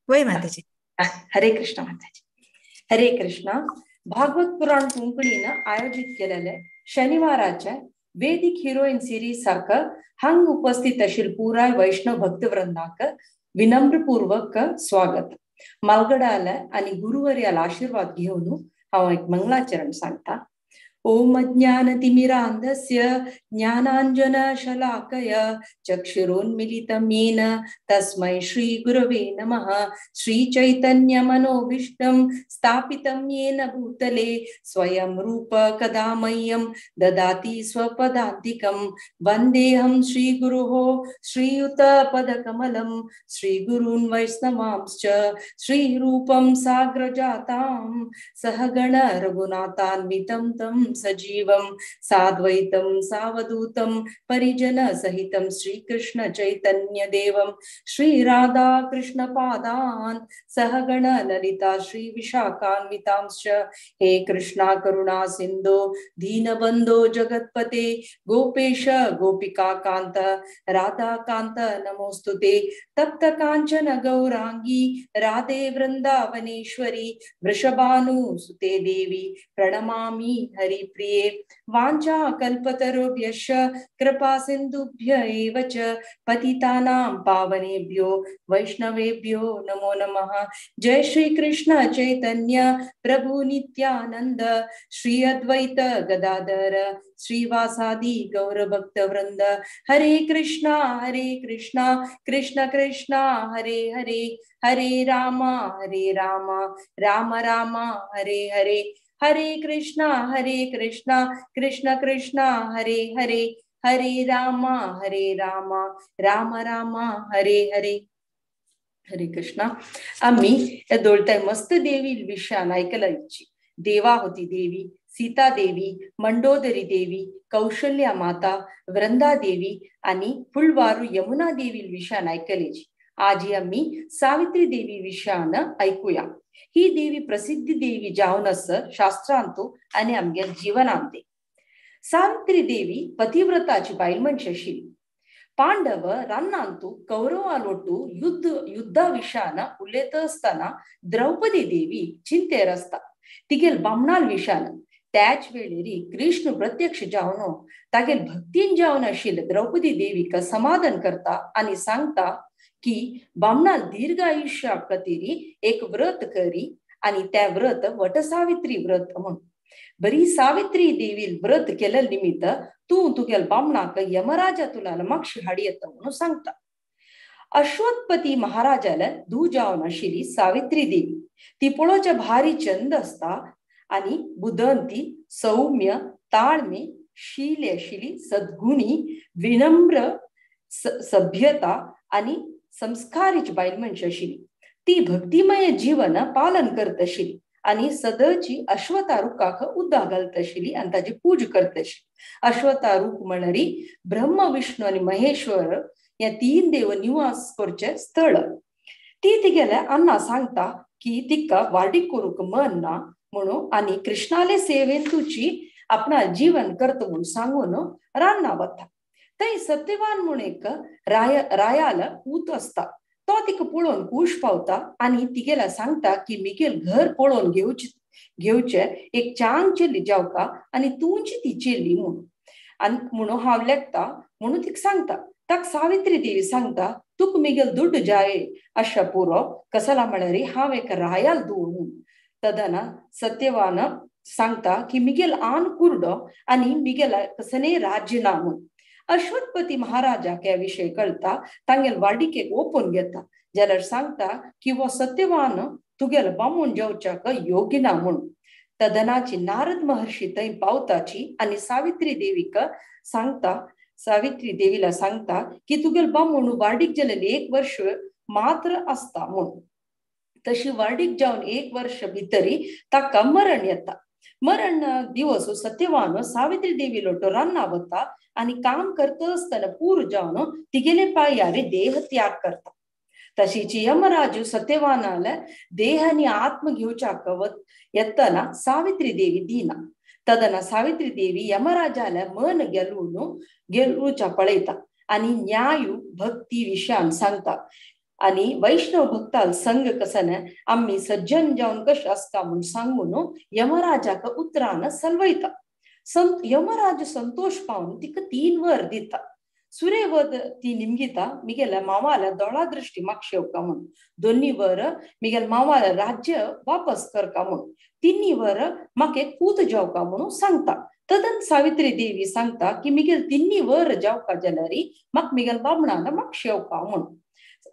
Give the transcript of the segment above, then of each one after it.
वय माताजी. हरे कृष्ण माताजी. हरे कृष्ण. भागवत पुराण कोंकणीनं आयोजित केलेल्या शनिवाराच्या वेदिक हिरोईन सिरीज सारखं हांग उपस्थित अशील पुराय वैष्णव भक्तवृंदाक विनम्रपूर्वक स्वागत. मालगडाला आणि गुरुवर्याला आशीर्वाद घेऊन हांव एक मंगलाचरण सांगता. ओम ज्ञानतिमिरान्धस्य ज्ञानाञ्जनशलाकया चक्षुरोन्मिलितं येन तस्मै श्रीगुरवे नमः. श्रीचैतन्यमनोभीष्टं स्थापितं येन भूतले स्वयं रूप कदा मह्यं ददाति स्वपदान्तिकं. वन्देऽहं श्रीगुरोः श्रीयुतपदकमलं श्रीगुरून् वैष्णवांश्च श्रीरूपं साग्रजातां सहगण रघुनाथान्वितं तं सजीवं साद्वैतं सावधूतं परिजन सहितं श्रीकृष्ण चैतन्य देवं श्रीराधा कृष्ण पादान् सहगण ललिता श्री विशाखान्वितांश्च. हे कृष्णा करुणा सिंधो दीनबंधो जगत्पते गोपेश गोपिका कांत राधा कांत नमोस्तुते. तप्त कांचन गौरांगी राधे वृंदावनेश्वरी वृषभानुसुते देवी प्रणमामि हरिप्रिये. वाञ्छा कल्पतरुभ्यश्च कृपा सिन्धुभ्य एव च पतितानां पावनेभ्यो वैष्णवेभ्यो नमो नमः. जय श्री कृष्ण चैतन्य प्रभु नित्यानंद श्री अद्वैत गदाधर श्रीवासादि गौर भक्त वृंद. हरे कृष्णा कृष्ण कृष्णा हरे हरे हरे राम राम राम हरे हरे. हरे कृष्णा कृष्ण कृष्णा हरे हरे हरे राम राम राम हरे हरे. हरे कृष्णा. आम्ही या दोळत्या मस्त देवी विषयान ऐकलं इच्छी. देवा होती देवी, सीता देवी, मंडोदरी देवी, कौशल्या माता, वृंदा देवी आणि फुलवारू यमुना देवी विषयान ऐकलेची. आज आम्ही सावित्री देवी विषयान ऐकूया. ही देवी प्रसिद्ध देवी जावन अस शास्त्रांतो आणि आमच्या जीवनांते. सावित्री देवी पतिव्रताची बायल मनशी आशिल्ली. पांडव रान्नांतू कौरवालोटू युद्धा विषयान उलयत असताना द्रौपदी देवी चिंतेर असता. तिगेल बामणाल विषयान त्याच वेळेरी कृष्ण प्रत्यक्ष जावन तागेल भक्तीन जावन आशिल्ले द्रौपदी देवीक समाधान करता आणि सांगता की बामणाल दीर्घ आयुष्या खातीर एक व्रत करी आणि त्या व्रत वटसावित्री व्रत म्हणून. बरी सावित्री देवी व्रत केले निमित्त तुगेल बामणाक यमराजा तुला मागशी हाडी येता म्हणून सांगता. अश्वत्पती महाराजाला धू जावन आशिल्ली सावित्री देवी. ती पळोवच्या भारी चंद असता आणि बुदंती सौम्य ताळमे शील आशिल्ली सद्गुणी विनम्र सभ्यता आणि संस्कारीची बायल मनशी आशिल्ली. ती भक्तिमय जीवन पालन करत आशिल्ली आणि सदळची अश्वतारुकाक उद्दा घालत आशिल्ली आणि ताची पूज करत आशिल्ली. अश्वतारूक म्हणरी ब्रह्म विष्णू आणि महेश्वर या तीन देव निवास करचे स्थळ. ती तिगेले अण्णा सांगता की तिका वाडीक करूक मन ना म्हणून आणि कृष्णाले सेवेन तुची आपणा जीवन करत म्हणून सांगून रान्ना वता. थंय सत्यवान म्हणून एक रायाल पूत असता. तो तिका पळोवन खुश पावता आणि तिगेला सांगता की मिगेल घर पळोवन घेवचे एक चांग चेल्ली जावका आणि तुंची ती चेल्ली म्हणून हांव लेखता म्हणून तिका सांगता. ताक सावित्री देवी सांगता तुक मिगेल दुड्ड जाये अशा पुरो कसला म्हणरी हांव एक रायाल दूळ. तदना सत्यवान सांगता की मिगेल आन कुर्डो आणि मिगेला कसने राज्य ना म्हणून. अश्वत्पती महाराजाक या विषय कळता तांगेल वाडिकेक ओपून घेता. जाल्यार सांगता की वो सत्यवान तुगेल बामून जेवच्याक योग्य ना म्हणून. तदनाची नारद महर्षी थंय पावताची आणि सावित्री देवीला सांगता की तुगेल बामून वाडीक गेलेले 1 वर्ष मात्र असता म्हणून. तशी वाडीक जावन 1 वर्ष भितरी ताका मरण येता. मरण दिवस सत्यवान सावित्री देवी लोटो रान्ना वता आणि काम करत असताना पूर जावन तिगेले पायारे देह त्याग करता. तशीच यमराजू सत्यवानाला देह आणि आत्म घेवच्याक येतना सावित्री देवी दिना. तदना सावित्री देवी यमराजाला मन गेलूच्या पळयता आणि न्याय भक्ती विषयान सांगता. आणि वैष्णव भक्ताल संग कसं आम्ही सज्जन जाऊन कश असता म्हणून सांगून यमराजाक उतरान सलवयता. यमराज संतोष पावून तिका 3 वर दिता. सुरेवद ती निमगिता मिगेल मावाला दोळा दृष्टी माग शेवका म्हणून. 2 वर मिगेल मावाला राज्य वापस करका म्हणून. 3 वर म्हाके पूत जावका म्हणून सांगता. तदन सावित्री देवी सांगता की मिगेल 3 वर जावका जाल्यारी म्हाक मिगेल बामणाला माग शेवका म्हणून.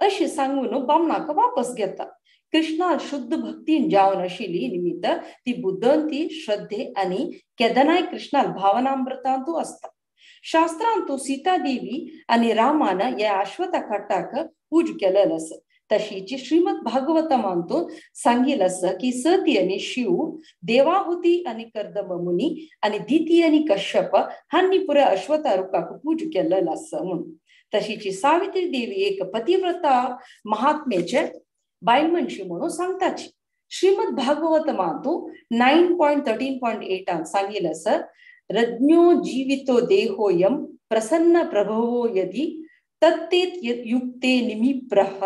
अशी सांगून बामणाक वापस घेता. कृष्णा शुद्ध भक्तीन जावन आशिल्ली निमित्त ती बुद्धंती श्रद्धे आणि केदनाय कृष्णाल भावनामृतांतू असता. शास्त्रांतू सीता देवी आणि रामान या अश्वथा खट्टाक पूज केलेलं असं. तशीची श्रीमद भागवतमांतू सांगिल असं की सती आणि शिव, देवाहुती आणि कर्दम मुनी आणि दिती आणि कश्यप हांनी पुऱ्या अश्वथा रुकाक पूज केलेलं असं म्हणून. तशीची सावित्री देवी एक पतिव्रता महात्मेचे बायमनशी म्हणून सांगताची. श्रीमद भागवतमांतू 9.13.8 सांगिल असं रज्ञो जीवितो देहोयम प्रसन्न प्रभवो यदि तत्तेत युक्ते निमिप्रह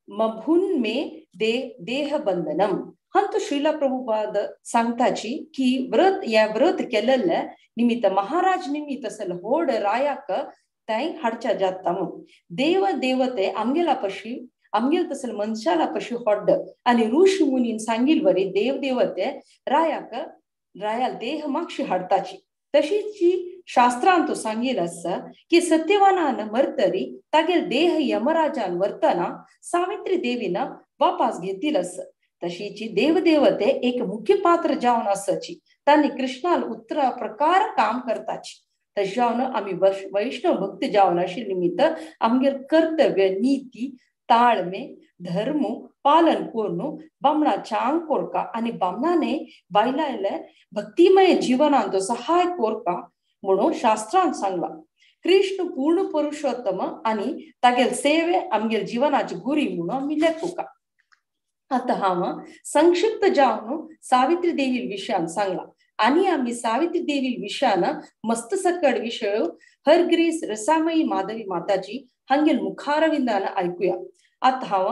मभून मे देह बंधनम. हंतु श्रीला प्रभुपाद सांगताची की व्रत केलेलं निमित्त महाराज निमित्त असल होड रायाक ताई हाडच्या जाता म्हणून. देव देवते आमगेला पशी आमगेल तसल मनशाला पशी होड्ड आणि ऋषी मुनीन सांगिल वरी देव देवते रायाल देह मागशी हाडताची. तशीची शास्त्रांतू सांगिल असं की सत्यवानान मरतरी तागेल देह यमराजान वर्तना सावित्री देवीन वापस घेतील असं. तशीची देवदेवते एक मुख्य पात्र जावन असची. त्यांनी कृष्णाल उत्तरा प्रकार काम करताची. तशी जावन आम्ही वैष्णव भक्त जावन अशी निमित्त आमगेर कर्तव्य नीती ताळमे धर्म पालन करून बामणा चांग कोरका आणि बामणाने बायलायले भक्तिमय जीवनांत सहाय कोरका म्हणून शास्त्रांत सांगला. कृष्ण पूर्ण पुरुषोत्तम आणि तागेल सेवे आमगेल जीवनाची गुरी म्हणून आम्ही लेखुका. आता हांव संक्षिप्त जावन सावित्री देवी विशयान सांगला आणि आम्ही सावित्री देवी विशयान मस्त सकड विषय हरग्रीस रसामयी माधवी माताजी हांगेल मुखारविंदान ऐकूया. आता हांव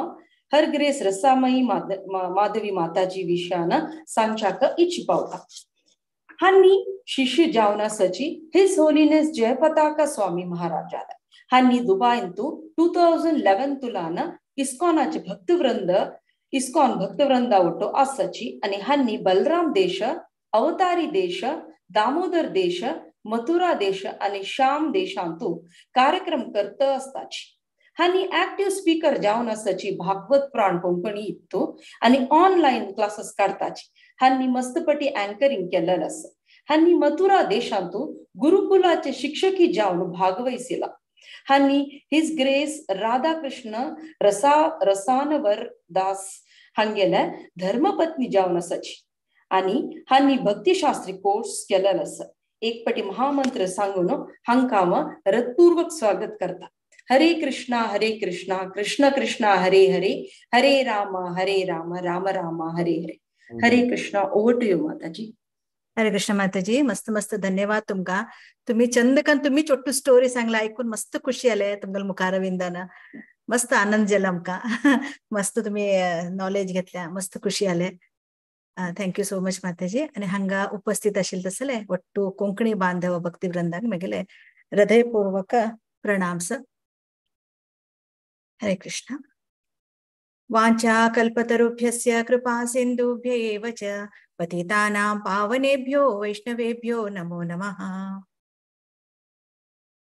हरग्रेस रसामयी माधवी माताजी विशयान सांगच्याक इच्छी पावता. हांनी शिष्य जावन आसची his holiness जयपताका Swami Maharaj. हांनी दुबईंतू 2011 तुलान इस्कॉनाचे ISKCON भक्तवृंदा वटो आसची आणि हांनी बलराम देश, अवतारी देश, दामोदर देश, मथुरा देश आणि श्याम देशांतू कार्यक्रम करत असताची. हांनी ऍक्टिव्ह स्पीकर जावन आसची भागवत पुराण कोंकणी इत्तू आणि ऑनलाईन क्लासेस काढताची. हांनी मस्तपटी अँकरिंग केलेलं असं. हांनी मथुरा देशांतू गुरुकुलाचे शिक्षकी जावन भागवयसिला. हांनी हिज ग्रेस राधाकृष्ण रसानवर दास हांगेले धर्मपत्नी जावन आसची आणि हांनी भक्तिशास्त्री कोर्स केलेलं असं. एक पटी महामंत्र सांगून हांकां हृदयपूर्वक स्वागत करता. हरे कृष्णा कृष्ण कृष्णा हरे हरे, हरे राम राम राम हरे हरे. हरे कृष्णा. ओव्हर टू यू माताजी. हरे कृष्ण माताजी. मस्त मस्त धन्यवाद तुमका. तुम्ही चंदकन तुम्ही छोटू स्टोरी सांगला ऐकून मस्त खुशी आले. तुमगल मुखारविंदान मस्त आनंद झाला आमका. मस्त तुम्ही नॉलेज घेतल्या, मस्त खुशी आले. थँक्यू सो मच माताजी. आणि हांगा उपस्थित आशिल्ले तसले ಒಟ್ಟು कोंकणी बांधव भक्तिवृंदाक म्हगेले हृदयपूर्वक प्रणाम. हरे कृष्ण. वाञ्छा कल्पतरुभ्यस्य कृपा सिन्धुभ्य एव च पतितानां पावनेभ्यो वैष्णवेभ्यो नमो नमः.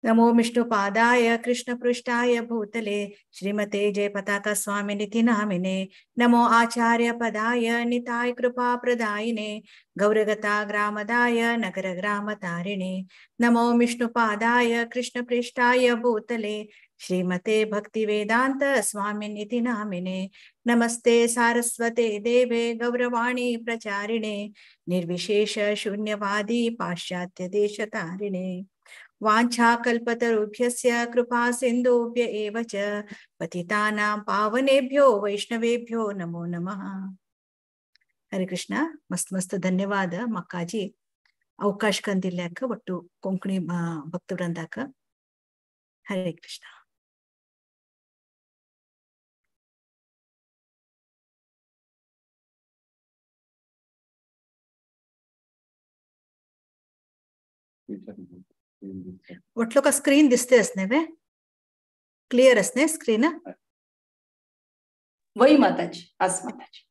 नमो विष्णुपादाय कृष्णपृष्ठाय भूतले श्रीमते जयपताका स्वामिनिति नामिने. नमो आचार्य पदाय निताय कृपा प्रदायिने गौरगता ग्रामदाय नगर ग्राम तारिणे. नमो विष्णुपादाय कृष्णपृष्ठाय भूतले श्रीमते भक्ति वेदांत स्वामिनिति नामिने. नमस्ते सारस्वते देवे गौरवाणी प्रचारिणे निर्विशेष शून्यवादी पाश्चात्य देश तारिणे. वाञ्छा कल्पतरुभ्यस्य कृपा सिन्धुभ्य एव च पतितानां पावनेभ्यो वैष्णवेभ्यो नमो नमः. हरे कृष्ण. मस्त मस्त धन्यवाद मक्काजी अवकाश कंदिल्ल्याक ಒಟ್ಟು ಕೊಂಕಣಿ ಭಕ್ತವೃಂದಾಕ. हरे कृष्ण. वट्लो का स्क्रीन दिसते असणे वे क्लियर असणे स्क्रीन वही माताजी आज माताजी.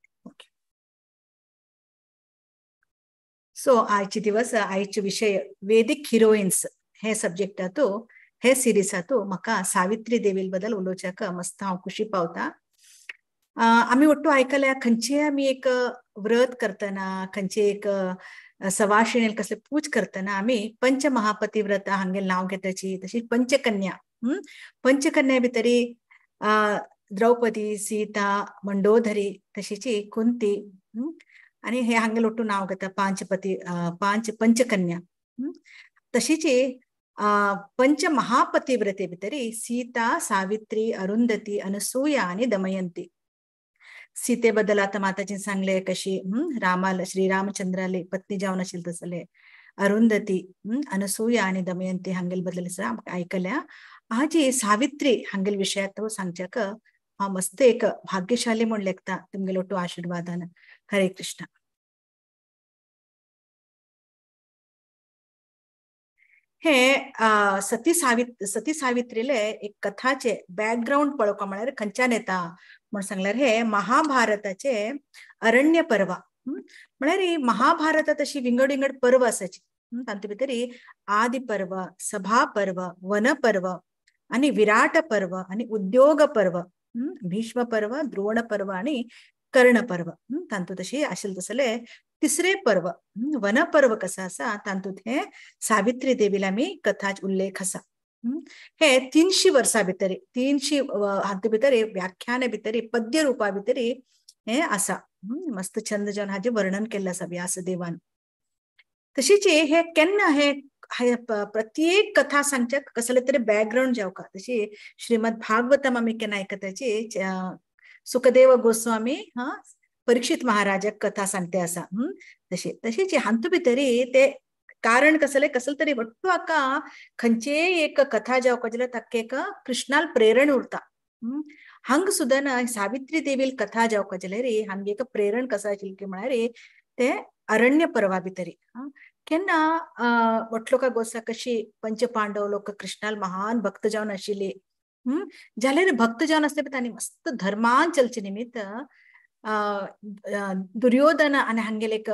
सो आयचे दिवस आयचे विषय वेदिक हिरोइन्स हे सब्जेक्ट आतो हे सिरीज आतो म्हाका सावित्री देवी बद्दल उलोवच्याक मस्त हांव खुशी पावता. आम्ही वट्टू आयकल्या खंयचे आमी एक व्रत करतना खंयचे एक सवाशिणेल कसले पूज करतना आमी पंचमहापती व्रत हांगेल नाव घेताची तशी पंचकन्या पंचकन्या भितरी द्रौपदी सीता मंडोदरी तशीची कुंती आणि हे हांगेल वट्टू नाव घेता पंचकन्या तशीची पंचमहापती व्रते भितरी सीता सावित्री अरुंधती अनसूया आणि दमयंती. सीते बद्दल आता माताजी सांगले कशी रामाला श्रीरामचंद्राले पत्नी जावन आशिल्ली तसले अरुंधती अनसूया आणि दमयंती हांगेल बद्दल ऐकल्या. आजी सावित्री हांगेल विषयात सांगच्याक हा मस्त एक भाग्यशाली म्हण लेखता तुमगे लोटू आशीर्वादान. हरे कृष्ण. हे सती सावित्रीले एक कथाचे बॅकग्राऊंड पळोवपा म्हळ्यार खंयच्यान येता म्हण सांगल्यार हे महाभारताचे अरण्य पर्व म्हळ्यार ही महाभारतात अशी विंगड विंगड पर्व आसाची. तांतू भितरी आदि पर्व सभा पर्व वन पर्व आणि विराट पर्व आणि उद्योग पर्व भीष्म पर्व द्रोण पर्व आणि कर्ण पर्व तांतू तशी आशिल्ले तसले तिसरे पर्व वन पर्व कसा असा तांतूत हे सावित्री देवीला आमी कथाच उल्लेख असा. हे 300 वर्सां भितरी 300 हातू भितरी व्याख्यान भितरी पद्य रूपा भितरी हे असा. मस्त छंद जावन हाजे वर्णन केल्ले आसा व्यासदेवान. तशीच हे केन्ना हे प्रत्येक कथा सांगच्याक कसले तरी बॅकग्राऊंड जावका. तशी श्रीमद भागवतम आमी केन्ना आयकताची सुखदेव गोस्वामी परीक्षित महाराजाक कथा सांगते असा. तशीच हांतू भितरी ते कारण कसले तरी वट्टू हाका खंयचे एक कथा जावका जाल्यार ताका एक कृष्णाल प्रेरण उरता. हांग सुद्दां सावित्री देवील कथा जावका जाल्यार हांग एक प्रेरण कसा आशिल्ली म्हळ्यार ते अरण्य पर्वा भितरी केन्ना वट्लो का गोसा कशी पंचपांडव लोक कृष्णाल महान भक्त जावन आशिल्ले जाल्यार भक्त जावन आसले तांणी मस्त धर्मान चलचे निमित्त दुर्योधन आणि हांगेल एक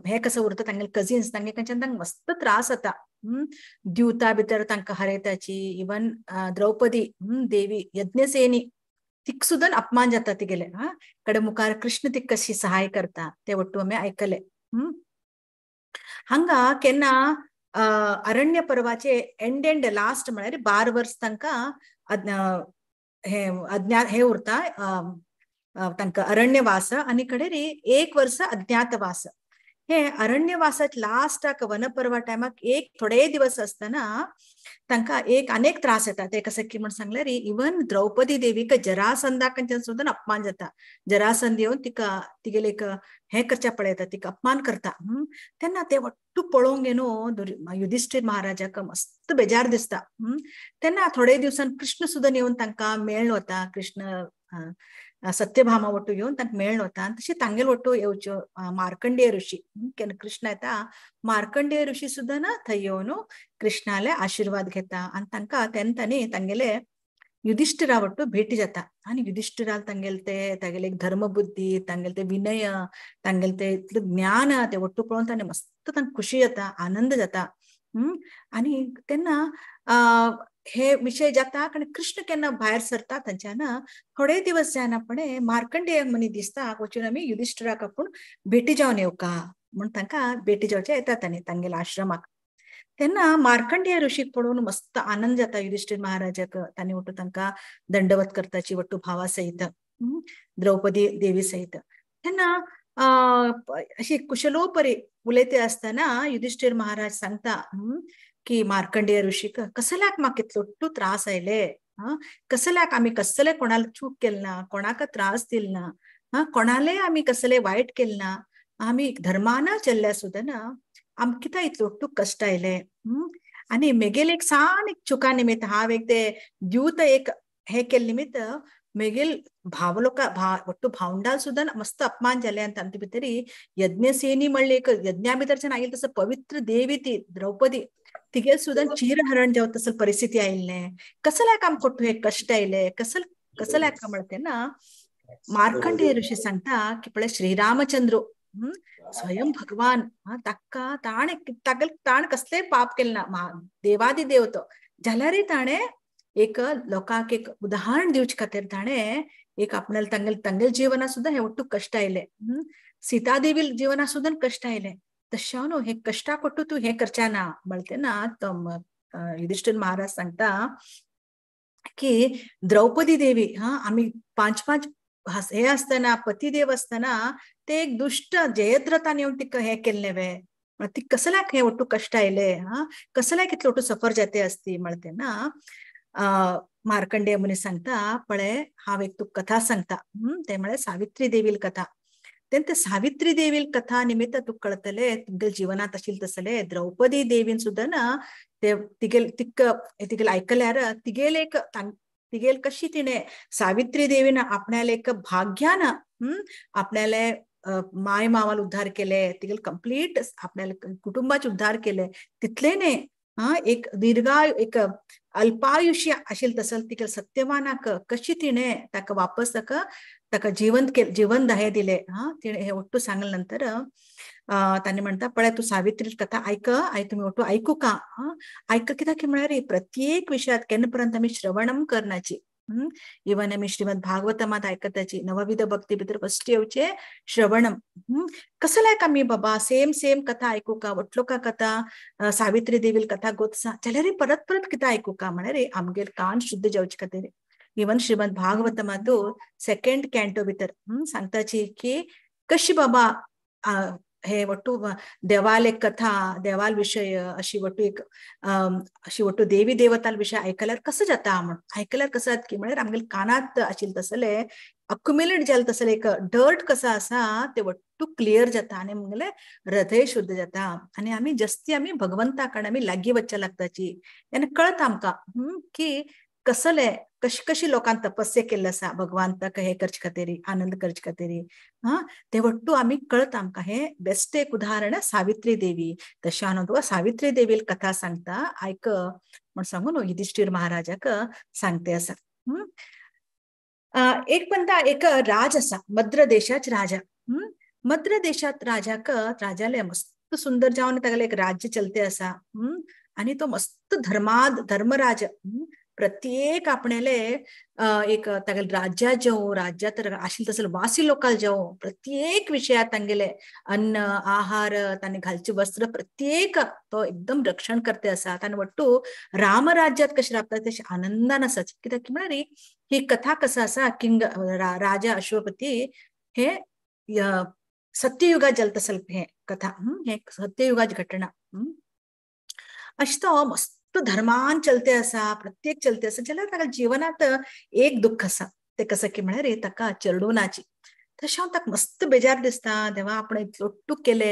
हे कसं उरता तांगेल कजिन्स तांगे कडच्यान तांकां मस्त त्रास जाता. द्यूता भितर तांकां हरयताची इवन द्रौपदी देवी यज्ञसेनी तिक सुद्दां अपमान जाता तिगेले कडे मुखार कृष्ण तिक कशी सहाय करता ते वट्टू आमी आयकले. हांगा केन्ना अरण्य पर्वाचे एंड लास्ट म्हळ्यार 12 वर्स तांकां हे उरता तांकां अरण्यवास आणि कडेन 1 वर्स अज्ञातवास. हे अरण्यवासात लास्टाक वनपर्वा टायमाक एक थोडे दिवस असताना तांकां एक अनेक त्रास येता. ते कसं की म्हण सांगल्यार इवन द्रौपदी देवीक जरासंधाक सुद्दां अपमान जाता. जरासंध येवन तिगेले एक हे करच्या पळयता तिका अपमान करता. तेन्ना ते वट्टू पळोवंक न्हू युधिष्ठीर महाराजाक मस्त बेजार दिसता. तेन्ना थोडे दिवसान कृष्ण सुद्दां येवन तांकां मेळ्ळो वता. कृष्ण सत्यभामा वट्टू येवन तांकां मेळ्ळो वता. तशी तांगेल वट्टू येवच्यो मार्कंडेय ऋषी केन्ना कृष्ण येता मार्कंडेय ऋषी सुद्दां थंय येवन कृष्णाले आशीर्वाद घेता आणि तांकां तांणी तांगेले युधिष्ठिरा वट्टू भेटी जाता. आणि युधिष्ठिराल तांगेले एक धर्मबुद्धी तांगेले ते विनय तांगेले ते ज्ञान ते वट्टू पळोवन तांणी मस्त तांकां खुशी जाता आनंद जाता. आणि तेन्ना हे विषय जाता आणि कृष्ण केन्ना भायर सरता थंयच्यान थोडे दिवस जायनापणे मार्कंडेय मनी दिसता वचून आमी युधिष्ठिराक आपूण भेटी जावन येवका म्हण तांकां भेटी जावचे येता तांगेल्या आश्रमाक. तेन्ना मार्कंडेय ऋषीक पळोवन मस्त आनंद जाता युधिष्ठिर महाराजाक. तांणी वट्टू तांकां दंडवत करताची वट्टू भावा सहित द्रौपदी देवी सहित. तेन्ना अशी कुशलोपरी उलयते असताना युधिष्ठिर महाराज सांगता की मार्कंडेय ऋषीक कसल्याक म्हाका इतलो त्रास आयले कसल्याक आमी कसले कोणाला चूक केले ना कोणाक त्रास दिले ना कोणाले आमी कसले वायट केले ना आमी धर्मान चल्ल्या सुद्दां आमकां कित्याक इतलो कश्ट आयले. आणि मेगेल एक सान एक चुका निमित्त हांव एक ते द्यूत एक हे केले निमित्त मेगेल ಒಟ್ಟು भावंडाल सुद्धा मस्त अपमान झाले आणि तांती भितरी यज्ञसेनी म्हणले एक यज्ञा भितरच्या नाही तसं पवित्र देवी ती द्रौपदी तिगे सुद्धा चीरहरण जेव्हा तसं परिस्थिती आईले कसं काम ಕೊಟ್ಟು हे कष्ट आईले कसं म्हणते ना मार्कंडेय ऋषी सांगता की पळे श्रीरामचंद्र स्वयं भगवान तक्का ताणे ताण कसले पाप केले ना देवादी देव तो जाल्यारी ताणे एक लोकांक एक उदाहरण दिवच खातीर ताणे एक आपल्याला तांगेल जीवना सुद्धा हे ಒಟ್ಟು कष्ट आयले सीतादेवी जीवना सुद्धा कष्ट आयले तशानो हे कष्टा ಕೊಟ್ಟು तू हे करच्याना म्हणते ना युधिष्ठिर महाराज सांगता की द्रौपदी देवी आम्ही पाच हे असताना पतिदेव असताना ते एक दुष्ट जयद्रथा नेऊन ती हे केले ती कसला हे ಒಟ್ಟು कष्ट आयले कसला कितलं ಒಟ್ಟು सफर जाते असती म्हणते ना मार्कंडेय मुनी सांगता पळे हांव एक तुका कथा सांगता ते म्हळे सावित्री देवील कथा ते सावित्री देवील कथा निमित्त तुका कळतले तुमच्या जीवनात आशिल्ले तसले द्रौपदी देवीन सुद्धा ना ते तिगेल ऐकल्यार तिगेल कशी तिने सावित्री देवीन आपल्याला एक भाग्यान आपल्याला माय मावाल उद्धार केले तिगेल कंप्लीट आपल्याला कुटुंबाचे उद्धार केले तितलेने एक दीर्घायु एक अल्पायुष्य आशिल तसल तिके सत्यवानाक कशी तिने ताका वापस ताका जीवन दाहे दिले तिने हे ಒಟ್ಟು सांगल नंतर तांणी म्हणता पळय तू सावित्री कथा ऐक तुम्ही ಒಟ್ಟು ऐकू का ऐक कित्याक म्हळ्यार प्रत्येक विषयात केन्ना पर्यंत आम्ही श्रवणम करण्याची इवन आम्ही श्रीमद भागवतमात ऐकताची नवविध भक्ती भितर फस्ट येवचे श्रवणम कसं आम्ही बाबा सेम कथा ऐकू का वटलो का कथा सावित्री देवील कथा गोतसा जाल्यार परत किता ऐकू का म्हळ्यार आमगेर कान शुद्ध जावचे खातीर इवन श्रीमद भागवतमात सेकंड कॅन्टो भितर सांगताची की कशी बाबा हे ಒಟ್ಟು देवाल एक कथा देवाल विषय अशी ಒಟ್ಟು एक अशी ಒಟ್ಟು देवी देवताल विषय ऐकल्यार कसं जाता म्हणून ऐकल्यार कसं की म्हळ्यार आमगेर कानात आशिल्ले तसले अक्युमुलेट जाले तसले एक डर्ट कसा आसा ते ಒಟ್ಟು क्लियर जाता आनी म्हगेले हृदय शुद्ध जाता आनी आमी जस्ती आमी भगवंता कडेन आमी लागीं वचच्या लागताची आनी कळत आमकां की कसले कशी लोकांनी तपस्या केल्ले आसा भगवंताक हे करचे खातीर आनंद करचे खातीर ते ಒಟ್ಟು आमी कळत आमकां हे बेस्ट एक उदाहरण सावित्री देवी तशें हांव तुका सावित्री देवील कथा सांगता ऐक म्हण सांगून युधिष्ठिर महाराजाक सांगते आसा एक म्हणटा एक राज आसा मद्र देशाचे राजा मद्र देशात राजाले मस्त सुंदर जावन तागेले एक राज्य चलते आसा आणि तो मस्त धर्मराज प्रत्येक आपणेले एक तागेले राज्यात आशिल्ले तसले वासी लोकाल जावं प्रत्येक विषयात तांगेले अन्न आहार तांणी घालचे वस्त्र प्रत्येक तो एकदम रक्षण करते आसा तांणी ಒಟ್ಟು रामराज्यात कशें राबता तशें आनंदान आसा कित्याक म्हळ्यार ही कथा कसा आसा किंग राजा अश्वपती हे सत्ययुगात जालें तसले हे कथा हे सत्ययुगाची घटना अशें तो मस्त धर्मान चलते आसा प्रत्येक चलते आसा जाल्यार ताका जीवनात एक दुःख आसा ते कसं की म्हळ्यार ताका चेडूनाची तशें ताका मस्त बेजार दिसता देवा आपण इतलो केले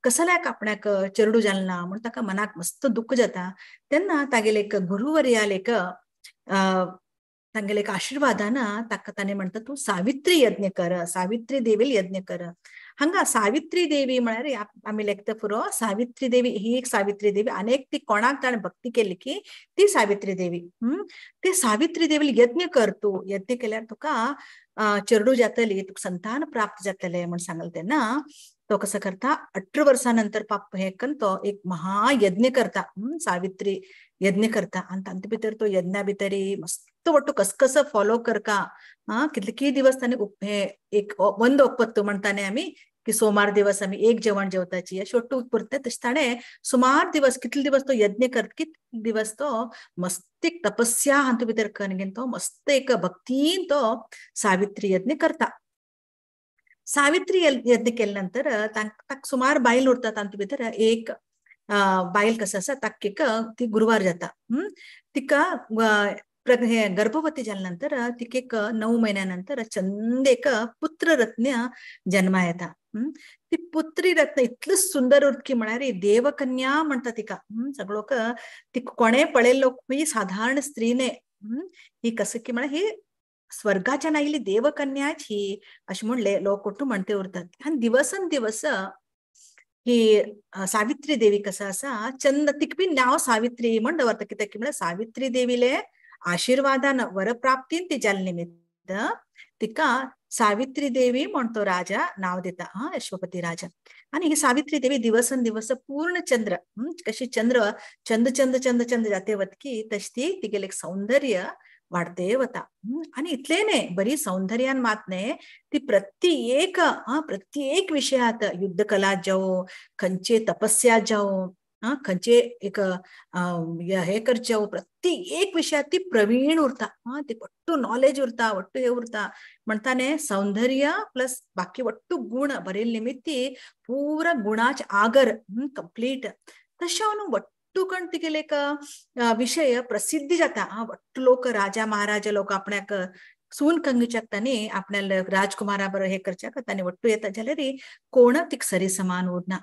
कसल्याक आपणाक चेडू जालें ना म्हण ताका मनाक मस्त दुःख जाता तेन्ना तागेले एक गुरुवर्याल एक तांगेले एक आशिर्वादान ताका ताणें म्हणटा तूं सावित्री यज्ञ कर सावित्री देवील यज्ञ कर हांगा सावित्री देवी म्हळ्यार आमी लेखता पुरो सावित्री देवी ही एक सावित्री देवी अनेक ती कोणाक ताणें भक्ती केली की ती सावित्री देवी ती सावित्री देवील यज्ञ कर तूं यज्ञ केल्यार तुका चेडू जातली तुका संतान प्राप्त जातले म्हण सांगले तेन्ना तो कसं करता 18 वर्षानंतर पाप हे करून तो एक महायज्ञ करता सावित्री यज्ञ करता आणि तांचे भितर तो यज्ञा भितर मस्त ಒಟ್ಟು कसं फॉलो करका कितले दिवस ताणे हे एक ಒಂದ ಒಪ್ಪತ್ತು म्हणताने आम्ही की सोमार दिवस आम्ही एक जेवण जेवताची अशी ಒಟ್ಟು पुरते तशें ताणे सुमार दिवस कितले दिवस तो यज्ञ करता कितले दिवस तो मस्त एक तपस्या हातूंत भितर करून तो मस्त एक भक्तीन तो सावित्री यज्ञ करता सावित्री यज्ञ केल्यानंतर ताका सुमार बायल उरता तांचे भितर एक बायल कसं आसा ताका एक ती गुरुवार जाता तिका हे गर्भवती झाल्यानंतर तिका एक 9 महिन्यानंतर चंद एक पुत्र रत्न जन्मा येता ती पुत्री रत्न इतलं सुंदर उरकी म्हळ्यार देवकन्या म्हणटा तिका सगळोक ती कोणे पळयल्लो ही साधारण स्त्रीने ही कसं की म्हळ्यार ही स्वर्गाच्या नाईली देवकन्याची अशी म्हणले लोक कोट्टू म्हणते उरतात आणि दिवसन दिवस ही सावित्री देवी कसा असा चंद तिकबी नाव सावित्री म्हणलं वरतं कित्याक म्हळ्यार सावित्री देवीले आशीर्वादान वरप्राप्तीन ती जाल निमित्त तिका सावित्री देवी म्हणतो राजा नाव देता अश्वपती राजा. आणि ही सावित्री देवी दिवसन दिवस पूर्ण चंद्र कशी चंद्र चंद चंद चंद चंद जाते वतकी तशी ती तिगेले सौंदर्य वाढते वता. आणि इतले ने बरी सौंदर्यान मातने ती प्रत्येक विषयात युद्ध कला जावो खंचे तपस्या जावो खंचे एक हे करचे प्रत्येक विषयात ती प्रवीण उरता. ती ಒಟ್ಟು नॉलेज उरता ಒಟ್ಟು हे उरता म्हणताने सौंदर्य प्लस बाकी ಒಟ್ಟು गुण बरेल निमित्ती पूरा गुणाच आगर कंप्लीट तशें ಒಟ್ಟು कण तिगेले एक विषय प्रसिद्धी जाता. ಒಟ್ಟು लोक राजा महाराजा लोक आपणाक सून कंगीच्याक तांणी आपल्या राजकुमारा बरोबर हे करच्याक तांणी ಒಟ್ಟು येता जाल्यार कोण तिक सरी समान उरना.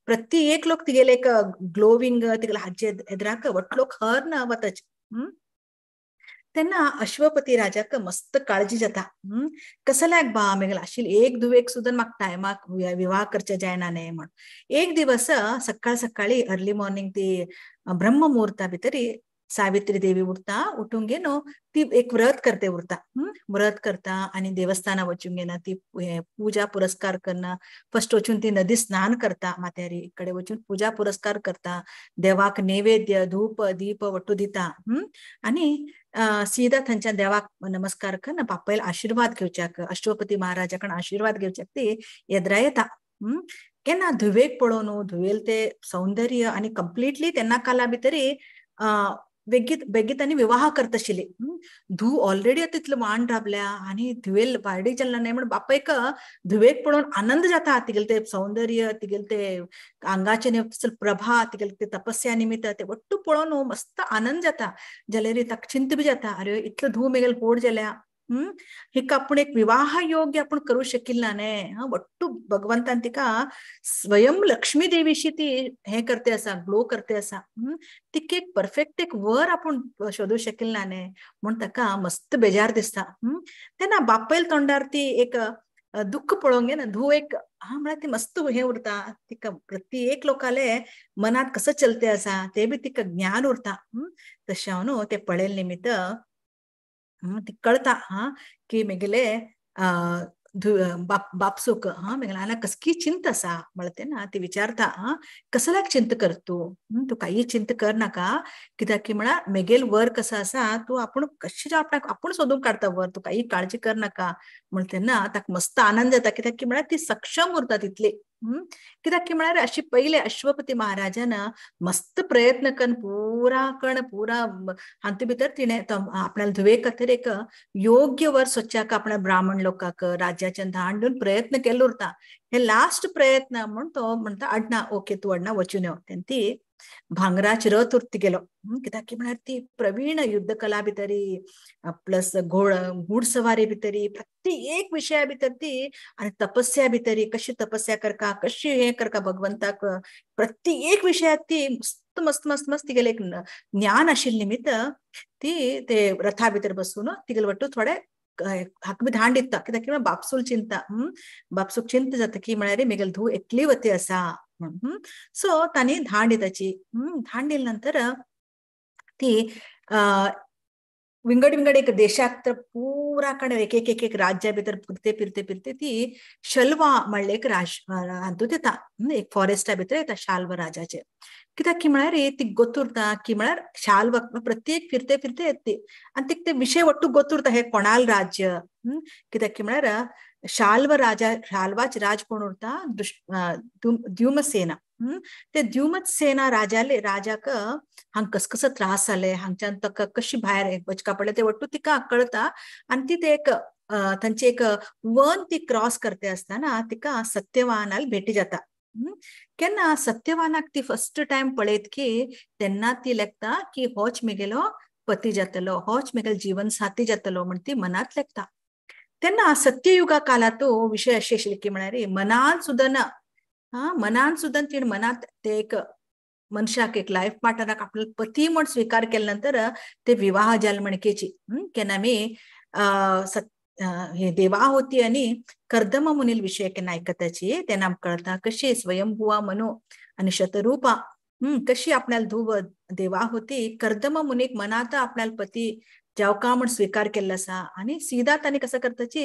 प्रत्येक लोक तिगेले एक ग्लोविंग तिगेले हाजे एदराक ಒಟ್ಟು लोक हर न वतच. तेन्ना अश्वपती राजाक मस्त काळजी जाता. कसल्याक बा मेगला आशिल एक दुवेक सुद्धा म्हाका टायमाक विवाह करचे जायना न्ही म्हण. एक दिवस सकाळी अर्ली मॉर्निंग ती ब्रह्म मुहूर्ता भितरी सावित्री देवी उरता उठून घेनो ती एक व्रत करते उरता. व्रत करता आणि देवस्थाना वचून घेना ती पूजा पुरस्कार करना. फर्स्ट वचून ती नदी स्नान करता मातेरी कडे वचून पूजा पुरस्कार करता देवाक नैवेद्य धूप दीप वट्टू दिता. आणि सीधा थंच्या देवाक नमस्कार करना बापायल आशीर्वाद घेवच्याक अश्वपती महाराजाकडे आशीर्वाद घेवच्याक ती येद्रा येता. केन्ना धुवेक पळोवन धुवेल ते सौंदर्य आणि कंप्लीटली तेन्ना काला भितरी बेगीत आनी विवाह करता आशिल्ली. धू ऑलरेडी तितलो वाण राबल्या आणि धुवेल वायडी चल्ला नाही म्हण बापायक धुवेक पळोवन आनंद जाता. तिगेले ते सौंदर्य तिगेले ते आंगाचे प्रभा तिगेले ते तपस्या निमित्त ते ಒಟ್ಟು पळोवन मस्त आनंद जाता. जाल्यार ताका चिंत बी जाता अरे इतलो धू मेगेल पोड जाल्या हिक आपण एक विवाह योग्य आपण करू शकिल्ला न्ही. ಒಟ್ಟು भगवंतान तिका स्वयं लक्ष्मी देवीशी ती हे करते असा ग्लो करते असा. तिका एक परफेक्ट एक वर आपण शोधू शकिल्ला न्ही म्हण ताका मस्त बेजार दिसता. तेन्ना बापायल तोंडार ती एक दुःख पळोवंक घेना धू एक म्हळ्यार ती मस्त हे उरता. तिका प्रत्येक लोकाले मनात कसं चलते असा ते बी तिका ज्ञान उरता. तशें हांव ते पळयले निमित्त ती कळता की मेगेले बापसूक मेगला हांगा कसकी चिंत आसा म्हळ्यार तेन्ना ती विचारता कसल्याक चिंत कर तू काही चिंत कर नाका कित्याक की म्हळ्यार मेगेल वर कसं आसा तू आपण कशें आपणाक आपूण सोदून काडता वर तू काही काळजी कर नाका म्हण तेन्ना ताका मस्त आनंद जाता. कित्याक की म्हळ्यार ती सक्षम उरता तितली. कित्याक की म्हळ्यार अशी पहिले अश्वपती महाराजान मस्त प्रयत्न करून पुरा हातूंत भितर तिणें आपल्याला धुवे खातीर एक योग्य वर सोदच्याक आपल्या ब्राह्मण लोकांक राज्याच्या धांडून प्रयत्न केलो उरता. हे लास्ट प्रयत्न म्हण तो म्हणटा अडना ओके तू अडना वचून यो. तेन्ना ती भांगराच रथ उरती गेलो. कित्याक की म्हळ्यार ती प्रवीण युद्ध कला भितरी प्लस घुडसवारी भितरी प्रत्येक विशया भितर ती आणि तपस्या भितरी कशी तपस्या करका कशी हे करका भगवंताक प्रत्येक विषयात ती मस्त मस्त मस्त मस्त तिगेले एक ज्ञान आशिल्ले निमित्त ती ते रथा भितर बसून तिगेले वट्टू थोडे हाक बी धांड दिता. कित्याक की बापसूल चिंता बापसूक चिंत जाता की म्हळ्यार मेगेल धू एकली वती आसा म्हणून. सो तांणी धांड दिताची धांड दिले नंतर ती विंगड एक देशात पुरा कण एक एक राज्या भितर फिरते ती शल्वा म्हणले एक हातूंत येता एक फॉरेस्टा भितर येता शाल्व राजाचे. कित्याक की म्हळ्यार ती गोतुरता की म्हळ्यार शाल्व प्रत्येक फिरते येते आणि तिक ते विषय वट्टू गोतुरता हे कोणाल राज्य. कित्याक की म्हळ्यार शाल्वाच राज कोण उरता द्युमसेना. ते द्युमसेना राजाक हांग कसं त्रास जाले हांगच्यान ताका कशी भायर वचका पडले ते वट्टू तिका कळता. आणि ती ते एक तांचे एक वन ती क्रॉस करते असताना तिका सत्यवानाल भेटी जाता. केन्ना सत्यवानाक ती फर्स्ट टाइम पळयत की तेन्ना ती लेखता की होच मेगेलो पती जातलो होच मेगेल जीवन साथी जातलो म्हण ती मनात लेखता. तेन्ना सत्ययुगा काळात विषय अशें आशिल्ले की म्हळ्यार मनान सुद्धा तीण मनात ते एक मनशाक एक लाईफ पार्टनराक आपलो पती म्हण स्वीकार केले नंतर ते विवाह जाल म्हणकेची केन्ना आमी हे देवाहुती आणि कर्दम मुनील विषय केन्ना आयकताची तेन्ना आमकां कळटा कशी स्वयंभुवा मनु आणि शतरूपा कशी आपल्याला धुव देवाहुती कर्दम मुनीक मनात आपल्याला पती जावका म्हण स्वीकार केल्लो आसा आणि सीधा तांणी कसं करताची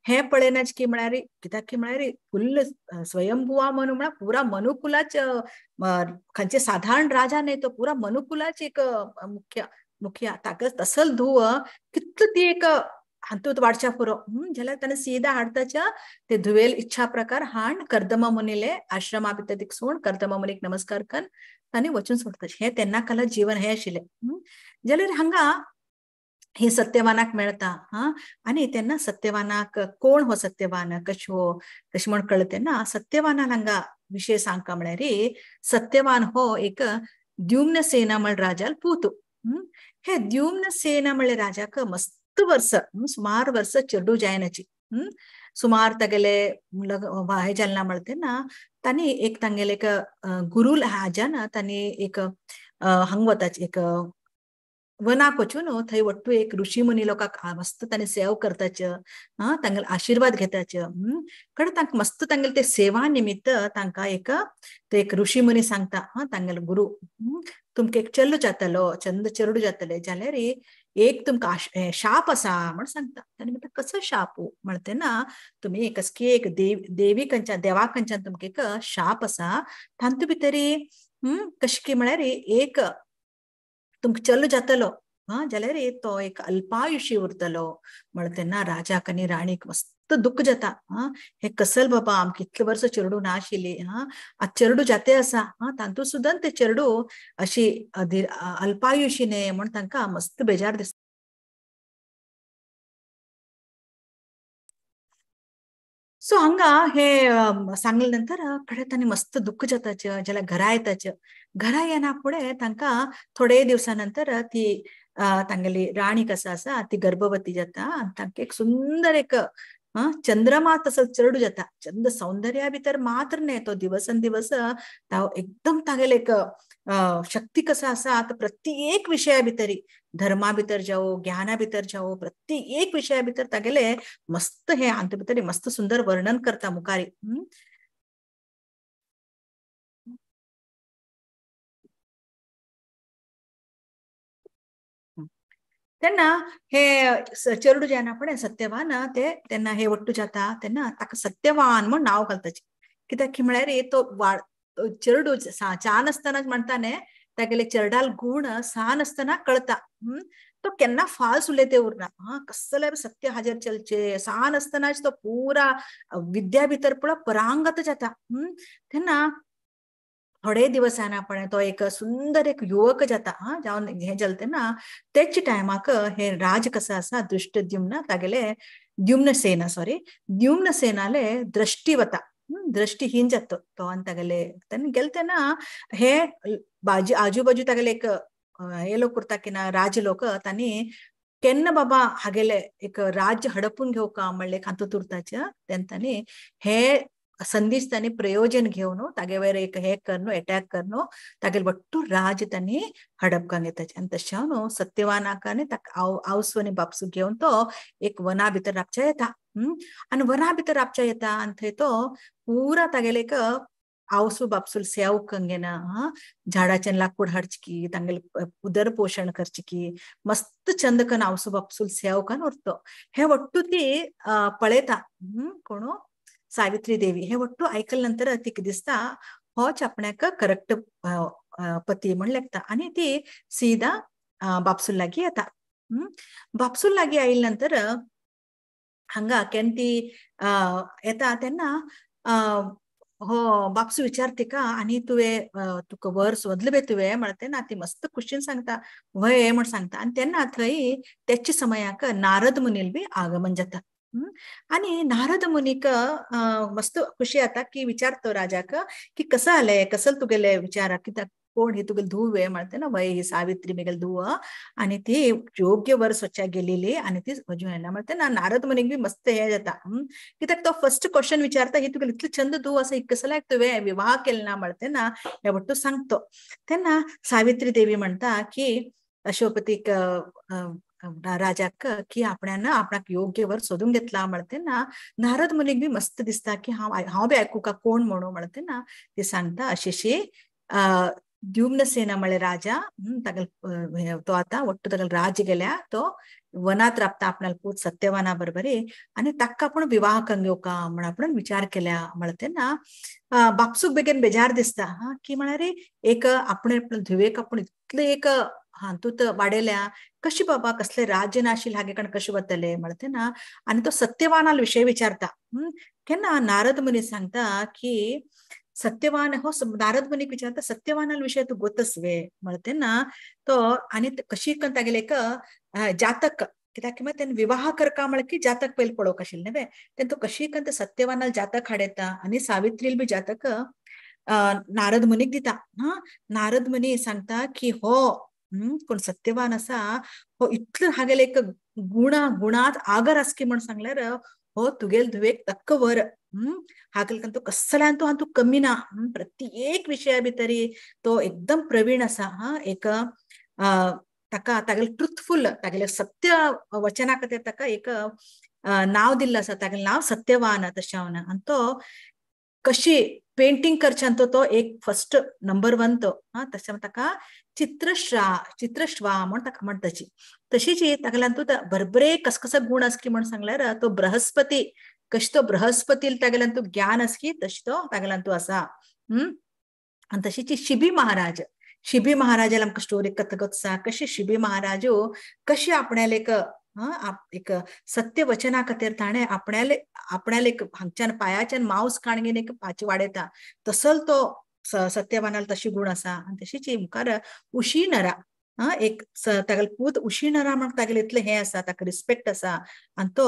हे पळयनाच की म्हळ्यार कित्याक की म्हळ्यार फुल्ल स्वयंभुवा मनु म्हळ्यार पुरा मनुकुलाच खंयचे साधारण राजा न्हय तो पुरा मनुकुलाच एक मुख्य ताका तसल धुव कितलो ती एक हातूंत वाडच्या पुरो जाल्यार ताणें सीधा हाडताच्या ते धुवेल इच्छा प्रकार हाड कर्दम मुनीले आश्रमा भितर दिसून कर्दम मुनीक नमस्कार करून तांणी वचून सोडताचे हे तेन्ना काला जीवन हे आशिल्लें जाल्यार हांगा हे सत्यवानाक मेळटा आणि तेन्ना सत्यवानाक कोण हो सत्यवान कशी म्हण कळटा तेन्ना सत्यवानान हांगा विशय सांगता म्हळ्यार सत्यवान हो एक द्युम्न सेना म्हण राजाल पूत हे द्युम्न सेना म्हळ्यार राजाक मस्त वर्ष सुमार वर्ष चेडू जायनाची सुमार तागेले हे जालना म्हणटा तेन्ना तांणी एक तांगेले एक गुरु हाज्यान तांणी एक हांगा वताचे एक वनाक वचून थंय वट्टू एक ऋषी मुनी लोकांक मस्त तांणी सेव करताचे तांगेले आशीर्वाद घेताचे कळ्ळें तांकां मस्त तांगेले ते सेवा निमित्त तांकां एक ऋषी मुनी सांगता तांगेलो गुरु तुमकां एक चेडू जातलो चेडू जातले जाल्यार एक तुमकां शाप आसा म्हण सांगता तांणी म्हणटा कसो शाप म्हणटा तेन्ना तुमी कसकी एक देवी खंयच्यान देवा खंयच्यान तुमकां एक शाप आसा तांतू भितर कशें की म्हळ्यार एक तुमकां चेडू जातलो जाल्यार तो एक अल्पायुशी उरतलो म्हणटा तेन्ना राजाक आनी राणीक मस्त दुःख जाता हे कसल बाबा आमकां इतले वर्स चेडू ना आशिल्ली आज चेडू जाते आसा तांतू सुद्दां ते चेडू अशी अल्पायुशी न्हय म्हण तांकां मस्त बेजार दिसता सो हांगा हे सांगले नंतर कडेन तांणी मस्त दुःख जाताचे जाल्यार घरा येताचे घरा येना फुडें तांकां थोडे दिवसानंतर ती तांगेली राणी कसा आसा ती गर्भवती जाता आनी तांकां एक सुंदर एक चंद्रमा तसो चेडू जाता चंद सौंदर्या भितर मात्र न्हय तो दिवसन दिवस एकदम तागेले एक शक्ती कसा आसा प्रत्येक विशया भितर धर्मा भितर जावं ज्ञाना भितर जावं प्रत्येक विशया भितर तागेले मस्त हे अंत भितर मस्त सुंदर वर्णन करता मुखारी तेन्ना हे चेडू जेन्ना पळय सत्यवान ते तेन्ना हे वट्टू जाता तेन्ना ताका सत्यवान म्हण नांव घालताचे कित्याक की म्हळ्यार तो चेडू छान आसतनाच म्हणटा न्हय तागेले चेडूल गुण सान आसतना कळटा तो केन्ना फाल्स उलयते उरना कसले सत्य हाजेर चलचे सान आसतनाच तो पुरा विद्या भितर पुरा परांगत जाता तेन्ना थोडे दिवस पळय तो एक सुंदर एक युवक जाता जावन हे जालें तेन्ना तेच टायमाक हे राज कसो आसा दृष्टद्युम्न तागेले द्युम्न सेनाले दृष्टी वता दृष्टीहीन जाता तो आनी तागेले तेन्ना गेले तेन्ना हे आजू बाजू तागेले एक हे लोक उरता की ना राज लोक तांणी केन्ना बाबा हागेले एक राज्य हडपून घेवका म्हणले हातूंत उरताचे तेन्ना तांणी हे संदेश तांणी प्रयोजन घेवन तागे वयर एक हे करनो अटॅक करनो तागेले वट्टू राज तांणी हडपकांक येताचे आनी तशें हांव सत्यवानाक आनी ताका आवसू आनी बापसू घेवन तो एक वना भितर राबच्या येता आनी वना भितर राबच्या येता आनी थंय तो पुरा तागेले एक आवसू बापसूल सेव कंगेना झाडाचें लाकूड हाडची तांगेले उदर पोषण करची की मस्त चंद कन आवसू बापसूल सेव कन उरतो हे वट्टू ती पळयता कोण सावित्री देवी हे वट्टू आयकले नंतर तिका दिसता होच आपणाक करेक्ट पती म्हण लेखता आनी ती सीधा बापसूल लागीं येता बापसूल लागीं आयले नंतर हांगा केन्ना ती येता तेन्ना हो बापसू विचार तिका आनी तुवें तुका वर सोदले बे तुवें म्हणटा तेन्ना ती मस्त खुशीन सांगता व्हय म्हण सांगता आनी तेन्ना थंय तेच्या समयाक नारद मुनील बी आगमन जाता आणि नारद मुनीक मस्त खुशी आता की विचारतो राजाक की कसं आलंय कसं तुगेले विचार कित्याक कोण ही तुगेले धूव आहे म्हणते ना वय ही सावित्री मेगेल धूव आणि ती योग्य वर स्वच्छ गेलेली आणि ती वजू येना म्हणते ना नारद मुनीक बी मस्त हे जाता कित्याक तो फर्स्ट क्वेश्चन विचारता ही तुगेले इतले छंद धूव असं कसं लायक तुवें विवाह केला ना म्हणते ना हे बट्टू सांगतो तेन्ना सावित्री देवी म्हणता की अशोपतीक राजाक की आपणाक योग्य वर सोदून घेतला म्हणते ना नारद मुनीक बी मस्त दिसता की हांव बी आयकू का कोण म्हणू म्हणते ना ते सांगता अशेशी द्युम्नसेन म्हळे राजा तागेल तो आता ಒಟ್ಟು तागेल राज गेल्या तो वनात राबता आपणाला पूत सत्यवाना बरोबरी आणि ताका आपण विवाह करून घेवका म्हण आपण विचार केल्या म्हणते ना बापसूक बेगीन बेजार दिसता की म्हणारे एक आपण धुवेक आपण इतले एक हातूत वाडेल्या कशी बाबा कसले राज्य नाशिल हागे कण कशे वतले म्हणते ना आणि तो सत्यवानाल विषय विचारता केन्ना नारद मुनी सांगता की सत्यवान हो नारद मुनीक विचारता सत्यवानाल विषय तू गोतसवे म्हणते ना तो आणि कशी कन तागेले एक जातक कित्याक तेन विवाह करका म्हण की जातक पयली पळोवक आशिल्ले न्हय तेन तो कशी कन सत्यवानाल जातक हाडयता आणि सावित्रील बी जातक नारद मुनीक दिता नारद मुनी सांगता की हो कोण सत्यवान असा हो इतलं हागेले एक गुणात आगर आसकी म्हण सांगल्यार हो तुगेल धुवेक तक्क वर हागल तो कसल्यान तो हातू कमी ना प्रत्येक विषया भितरी तो एकदम प्रवीण असा एक ताका तागेले ट्रुथफुल तागेले सत्य वचना खातीर ताका एक नाव दिल्लें आसा तागेलें नाव सत्यवान तशें आनी तो कशी पेंटिंग करच्यान तो एक फर्स्ट नंबर 1 तो तशें ताका चित्रश्वा म्हण ताका म्हणटाची तशीच तागेल्यान तू बरबरे कसकस गुण आसकी म्हण सांगल्यार तो बृहस्पती कशी तो बृहस्पतील तागेल्यान तू ज्ञान आसकी तशी तो तागेल्यान तू आसा आणि तशीच शिबी महाराजाला आमकां स्टोरी कथगत आसा कशी शिबी महाराजू कशी आपणाले एक सत्य वचना खातीर ताणे आपणाले एक हांगच्यान पायाच्यान मांस काणगेन एक पाची वाडयता तसल तो सत्यवानाल तशी गुण आसा आणि तशीच मुखार उशीनरा एक तागेले पूत उशीनरा म्हण तागेले इतले हे आसा ताका रिस्पेक्ट आसा आणि तो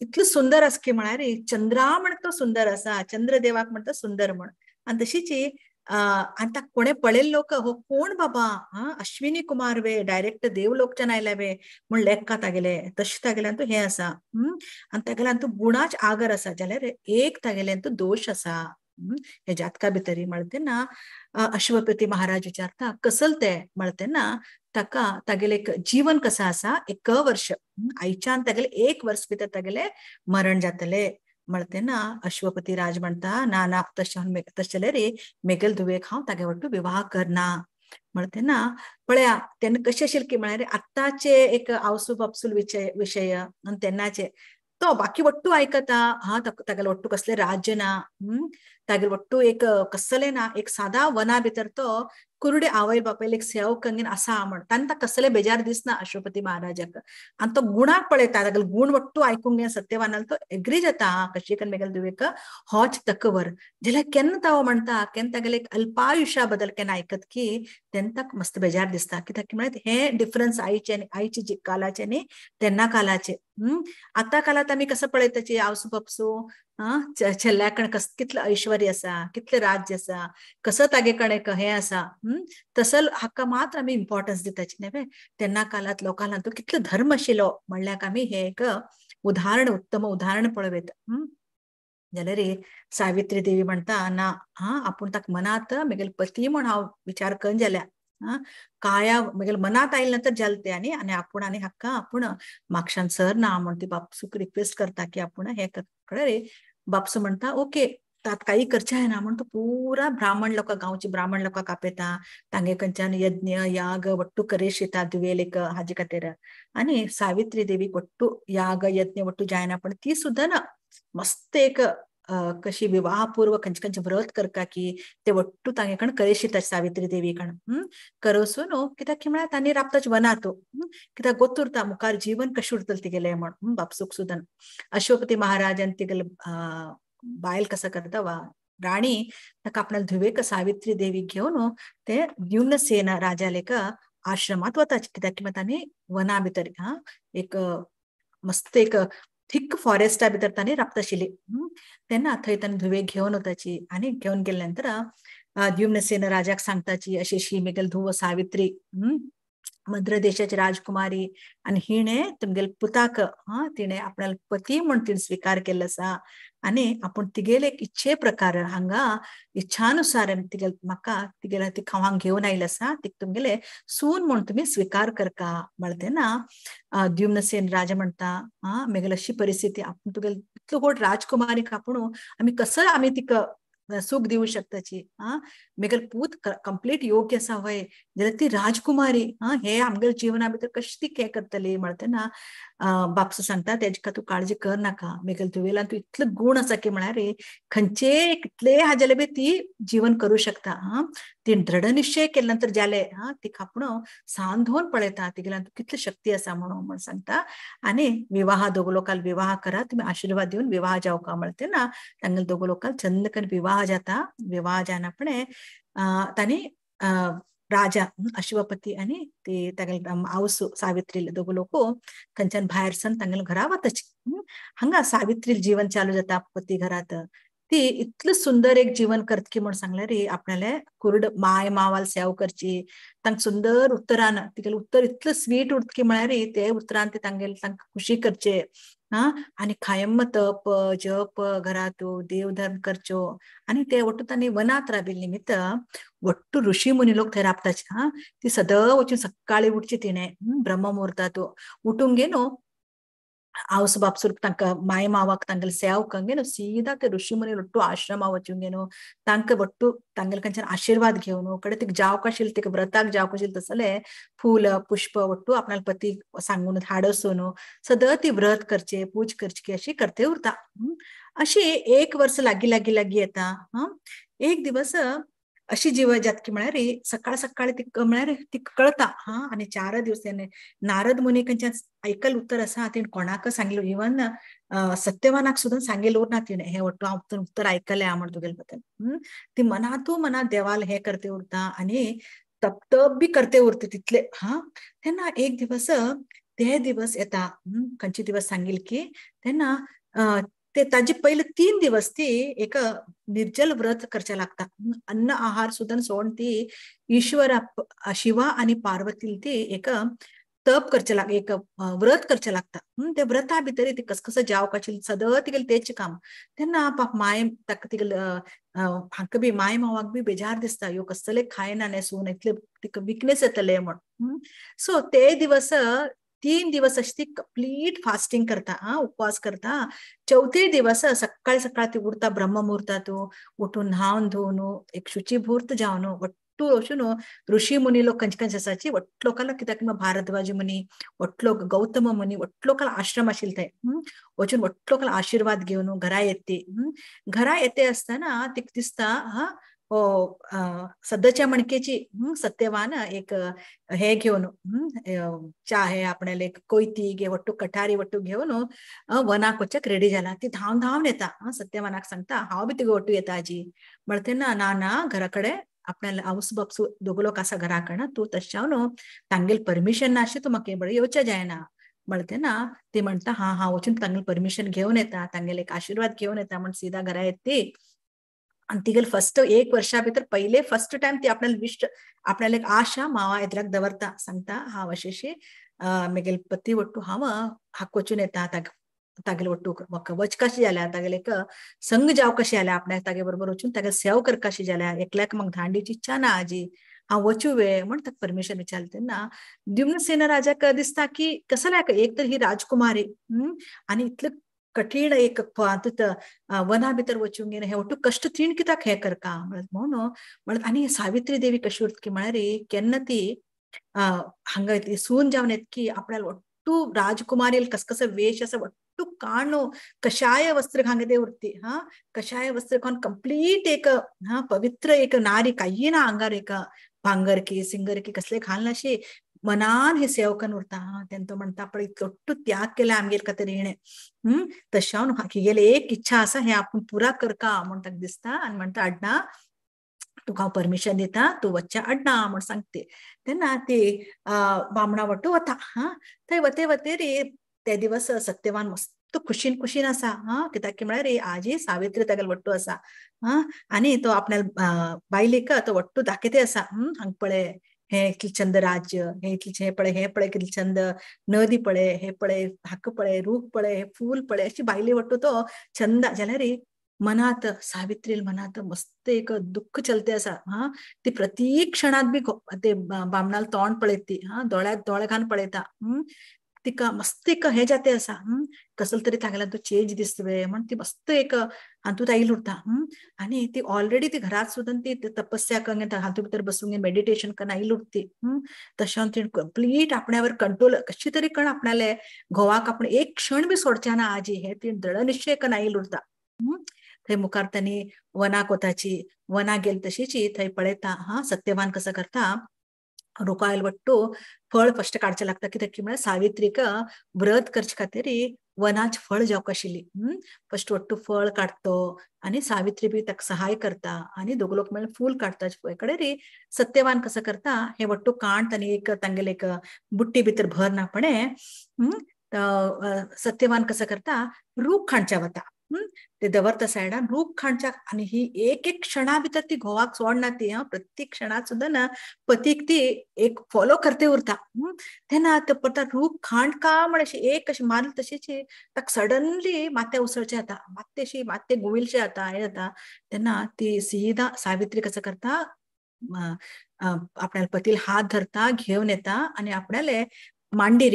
इतलो सुंदर आसा की म्हळ्यार चंद्रा म्हण तो सुंदर आसा चंद्रदेवाक म्हणटा सुंदर म्हण आणि तशीच आता कोणे पळेल लोक हो कोण बाबा अश्विनी कुमार वे डायरेक्ट देवलोकच्यान आयल्या वे म्हण लेक्का तागेले तशें तागेल्यान तू हे आसा आणि तागेल्यान तू गुणाच आगर आसा जाल्यार एक तागेल्यान तू दोष आसा हे जातका भितरी म्हणते ना अश्वपती महाराज विचारता कसल ते म्हणते ना ताका तागेले एक जीवन कसा आसा 1 वर्ष आईच्यान तागेले 1 वर्ष भितर तागेले मरण जातले म्हणते ना अश्वपती राज म्हणता ना तशें रे मेगेल धुवेक हांव तागे वट्टू विवाह करना म्हणते ना पळया तेन्ना कशें आशिल्लें की म्हळ्यार आत्ताचे एक आवसू बापसूल विषय आणि तेन्नाचे तो बाकी वट्टू आयकता तागेले वट्टू कसले राज्य ना तागेले वट्टू एक कसले ना एक सादा वना भितर तो कुरुडे आवय बापायले एक सेव कंगेन आसा म्हण तांकां कसले बेजार दिसना अश्वपती महाराजाक आणि तो गुणाक पळयता तागेले गुण वट्टू आयकूंक घे सत्यवानाल तो एग्री जाता कशी कन मेगेल दुवेक होच तकवर जाल्यार केन्ना तो म्हणटा केन्ना तागेले एक अल्पायुष्या बद्दल केन्ना आयकत की तेन्ना ताका मस्त बेजार दिसता कित्याक म्हळ्यार हे डिफरन्स आईचे जे कालाचे न्ही तेन्ना कालाचे आता कालात आमी कसं पळयताची आवसू बापसू छेल्ल्याकण कितलं ऐश्वर्य आसा कितले राज्य आसा कसं तागे कणे हे आसा तसल हाका मात्र आमी इम्पॉर्टन्स दिताची न्हय तेन्ना कालात लोकांना तो कितलो धर्म आशिल्लो म्हणल्याक आमी हे एक उत्तम उदाहरण पळयत जाल्यार सावित्री देवी म्हणटा ना आपूण ताका मनात मेगेल पती म्हण हांव विचार करून जाल्या काया मेगेल मनात आयले नंतर जालते आणि आपूण आनी हाका आपूण म्हापशान सर ना म्हण ती बापसूक रिक्वेस्ट करता की आपूण हे रे बापसू म्हणटा ओके काही करचे ना म्हण तो पुरा ब्राह्मण लोक गांवची ब्राह्मण लोकांक आपयता तांगे खंयच्यान यज्ञ याग वट्टू करेशिता दुवेल एक हाजे खातीर आनी सावित्री देवी वट्टू याग यज्ञ वट्टू जायना पण ती सुद्दां ना मस्त एक कशी विवाहपूर्व खंयचे व्रत करता की ते वट्टू तांगे कण करेशिता सावित्री देवी कण करसून कित्याक की म्हळ्यार तांणी राबताच वनात कित्याक गोतुरता मुखार जीवन कशें उरतलें तिगेलें म्हण बापसूक सुद्दां अश्वपती महाराजान तिगेल बायल कसं करता वा राणी ताका आपणाला धुवेक सावित्री देवी घेवन ते द्युम्नसेन राजाले आश्रमात वताचे कित्याक की तांणी वना भितर एक मस्त एक थिक फॉरेस्टा भितर तांणी राबता आशिल्ली तेन्ना थंय तांणी धुवेक घेवन वताची आनी घेवन गेले नंतर द्युम्नसेन राजाक सांगताची अशी मेगेल धुव सावित्री मद्र देशाची राजकुमारी आणि हिने तुमगेल पुताक तिने आपल्याला पती म्हणून तिने स्वीकार केला असा आणि आपण तिगेले एक इच्छे प्रकार हांगा इच्छानुसार तिगेल म्हाका तिगेला ती खावांक घेऊन आयला असा ती तुमगेले सून म्हणून तुम्ही स्वीकार करका म्हणते ना द्युम्नसेन राजा म्हणता मेगल अशी परिस्थिती आपण तुगेल इतलो गोड राजकुमारीक आपण आम्ही कसं आम्ही तिक सुख देऊ शकताची मेगल पूत कंप्लीट योग्य असा वय जाल्यार ती राजकुमारी हे आमगेल जीवना भितर कशी ती हे करतली म्हणते ना बापसो सांगता तेजे तू काळजी कर नाका मेगल तुवेल्यान तू इतलो गुण आसा की म्हळ्यार खंयचे कितले हाजेले बी ती जीवन करू शकता ती दृढ निश्चय केले नंतर जाले ती आपण सांधून पळयता तिगेल्यान तू कितली शक्ती आसा म्हणून सांगता आणि विवाह दोग लोकाल विवाह करा तुम्ही आशीर्वाद दिवन विवाह जावका म्हणते ना तांगेल दोग लोकाल चंद करून विवाह जाता विवाह जानापणे तांणी राजा अश्वपती आणि ते तागेल आवसू सावित्री दोग लोक थंयच्यान भायर सन तांगेल घरा वताची हांगा सावित्री जीवन चालू जाता पती घरात ती इतलं सुंदर एक जीवन करतकी म्हणून सांगल्यार आपल्याला कुर्ड माय मावाल सेव करची तांक सुंदर उत्तरान तिगेल उत्तर इतलं स्वीट उरतकी म्हळ्यार ते उत्तरान ते तांगेल तांकां खुशी करचे आणि कायम तप जप घरात देवधर्म करच्यो आणि ते ಒಟ್ಟು तांणी वनात राबिल निमित्त ಒಟ್ಟು ऋषी मुनी लोक थंय राबताचे ती सदळ वचून सकाळी उठची तिणे ब्रह्ममुहूर्तात उठून गेनो आवस बापसूर तांकां माय मावाक तांगेल सेवकांगेनो सीधा ते ऋषी मुनी ಒಟ್ಟು आश्रमा वचूंगेनो तांकां ಒಟ್ಟು तांगेल खंयच्यान आशीर्वाद घेवन कडेन तिका जावक आशिल्लें तिका व्रताक जावक आशिल्लें तसले फूल पुष्प ಒಟ್ಟು आपणाल पती सांगून हाडसून सदळ ती व्रत करचे पूज करची अशी करते उरता अशी एक वर्ष लागी येता एक दिवस अशी जीव जात की म्हळ्यार सकाळ सकाळी ती म्हळ्यार ती कळता आणि 4 दिवस नारद मुनी खंयच्यान ऐकल उत्तर आसा तिणे कोणाक सांगलो इवन सत्यवानाक सुद्धा सांगेलो ना तिने हे ಒಟ್ಟು हांव उत्तर ऐकले म्हणून तुगेल बद्दल ती मनात देवाल हे करते उरता आणि तप बी करते उरते तितले तेन्ना एक दिवस ते दिवस येता खंयचे दिवस सांगील की तेन्ना ते ताजे पहिले 3 दिवस ती एक निर्जल व्रत करचे लागता अन्न आहार सुद्धा सोडून ती ईश्वर शिवा आणि पार्वती ती एक तप करचे लाग एक व्रत करचे लागता ते व्रता भितर ती कसं जावक आशिल्लें सदळ तिगेल तेच काम तेन्ना पाप माय ताका तिगेल हांकां बी माय मावाक बी बेजार दिसता ह्यो कसले खायना नेसून इतले तिका विकनेस येतले म्हण सो ते दिवस 3 दिवस अशी ती कंप्लीट फास्टिंग करता उपवास करता 4 दिवस सकाळी सकाळ ती उरता ब्रह्ममुहूर्तात उठून न्हावन धुवन एक शुचीभूत जावन ಒಟ್ಟು अशें ऋषी मुनी लोक खंयचे आसाची ಒಟ್ಟು लोकांना कित्याक भारद्वाज मुनी ಒಟ್ಟು लोक गौतम मुनी ಒಟ್ಟು लोकांना आश्रम आशिल्ले थंय वचून ಒಟ್ಟು लोकांना आशीर्वाद घेवन घरा येते असताना तिका दिसता सध्याच्या मणकेची सत्यवान एक हे घेऊन हे आपल्याला एक कोयती घे ಒಟ್ಟು कटारी ಒಟ್ಟು घेऊन वनाक वचक रेडी झाला ती धावन येता सत्यवानाक सांगता हांव बी तिका ಒಟ್ಟು येता आजी म्हणते ना घराकडे आपल्याला आवस बापसू दोग लोक आसा घरा कडेन तू तशावन तांगेल परमिशन नाशी तू म्हाका बरें येवचें जायना म्हणते ना ती म्हणटा हा वचून तांगेल परमिशन घेऊन येता तांगेल एक आशीर्वाद घेऊन येता म्हण सीधा घरा येते आणि तिगेल फर्स्ट 1 वर्षा भितर पहिले फर्स्ट टाइम ती आपल्याला विश्ट आपल्याला एक आशा मावा एद्राक दवरता सांगता हांव अशेशी मेगेल पती ಒಟ್ಟು हांव हाक वचून येता तागेल ಒಟ್ಟು म्हाका वच कशी जाल्या तागेल एक संग जाव कशी जाल्या आपल्या तागे बरोबर वचून तागेल सेव कर कशी जाल्या एकल्याक म्हाका धांडीची इच्छा ना आजी हांव वचूं वे म्हण ताका परमिशन विचारलें तेन्ना द्युम्नसेन राजाक दिसता की कसं लायक एक तर ही राजकुमारी आणि इतलें कठीण एक वना भितर वचूंक गेले हे ಒಟ್ಟು कष्ट तीन कित्याक हे करका म्हणून आणि सावित्री देवी कशी उरतकी म्हळ्यार केन्ना ती हांगा ती सून जावन येतकी आपल्याला ಒಟ್ಟು राजकुमारी कसं वेश आसा ಒಟ್ಟು काणो कशाय वस्त्र हांगा उरती कशाय वस्त्र कोण कंप्लीट एक पवित्र एक नारी काही ना आंगार एक भांगरकी सिंगरकी कसले घालना अशी मनान हे सेवकन उरता तेंतो म्हणटा पळय इतलो त्याग केला आमगेर खातीर हिणे तशावन हिगेले एक इच्छा आसा हे आपण पुरा करका म्हण ताका दिसता आनी म्हणटा अड्डा तुका हांव परमिशन दिता तू वच्चे अड्डा म्हण सांगते तेन्ना ती बामणा वट्ट वता थंय वतेर ते दिवस सत्यवान मस्त खुशीन आसा कित्याक म्हळ्यार आजी सावित्री तागेल वट्टू आसा आनी तो आपल्या बायलेक तो वट्टू दाखयते आसा हांगा पळय हे इतली चंद राज्य, हे पळे कितले चंद नदी पळे, हे पळे हाक पळे, रूख पळे, हे फूल पळे, अशी बायली वाटतो तो चंद जाल्यार मनात सावित्री मनात मस्त एक दुःख चलते असा हा. ती प्रत्येक क्षणात बी ते बामणाल तोंड पळयत ती हा, दोळ्यात दोळे घालून पळयता. तिका मस्त एक हे जाते असा कसलं तरी तागेला तो चेंज दिसतवे म्हण ती मस्त एक हातूंत आईल उरता. आणि ती ऑलरेडी ती घरात सुद्धा ती तपस्या करून हातू भितर बसून मेडिटेशन करून आईल उरती. तशें ती कंप्लीट आपण्यावर कंट्रोल कशी तरी करून आपणाले घोवाक आपण एक क्षण बी सोडच्या ना आजी हे ती दृढ निश्चय करून आईल उरता. थंय मुखार तांणी वनाक वताची, वना गेल तशीची थंय पळयता हा सत्यवान कसं करता रोकायल वट्टू फळ फस्ट काडचे लागता. कित्याक की म्हळ्यार सावित्रीक व्रत करचे खातीर वनाच फळ जावक आशिल्ली. फस्ट वट्टू फळ काडतो आणि सावित्री बी ताका सहाय करता आणि दोग लोक मेळून फूल काडता. पळय कडेन सत्यवान कसं करता हे वट्टू कांड आनी एक तांगेले एक बुट्टी भितर भरनापणे सत्यवान कसं करता रूख खाणच्या वता. ते दवरता सायडान रूख खाणच्या आणि ही एक एक क्षणा भितर ती घोवाक सोडना ती प्रत्येक क्षणात सुद्धा ना पतीक ती एक फॉलो करते उरता. तेन्ना ते पडटा रूख खांड का म्हण अशी एक अशी मारली तशीची ताका सडनली माते उसळचे जाता, मात्तेशी मात्ते गुविलशे जाता हे जाता. तेन्ना ती सीधा सावित्री कसं करता आपल्या पतीला हात धरता घेऊन येता आणि आपल्याले मांडीर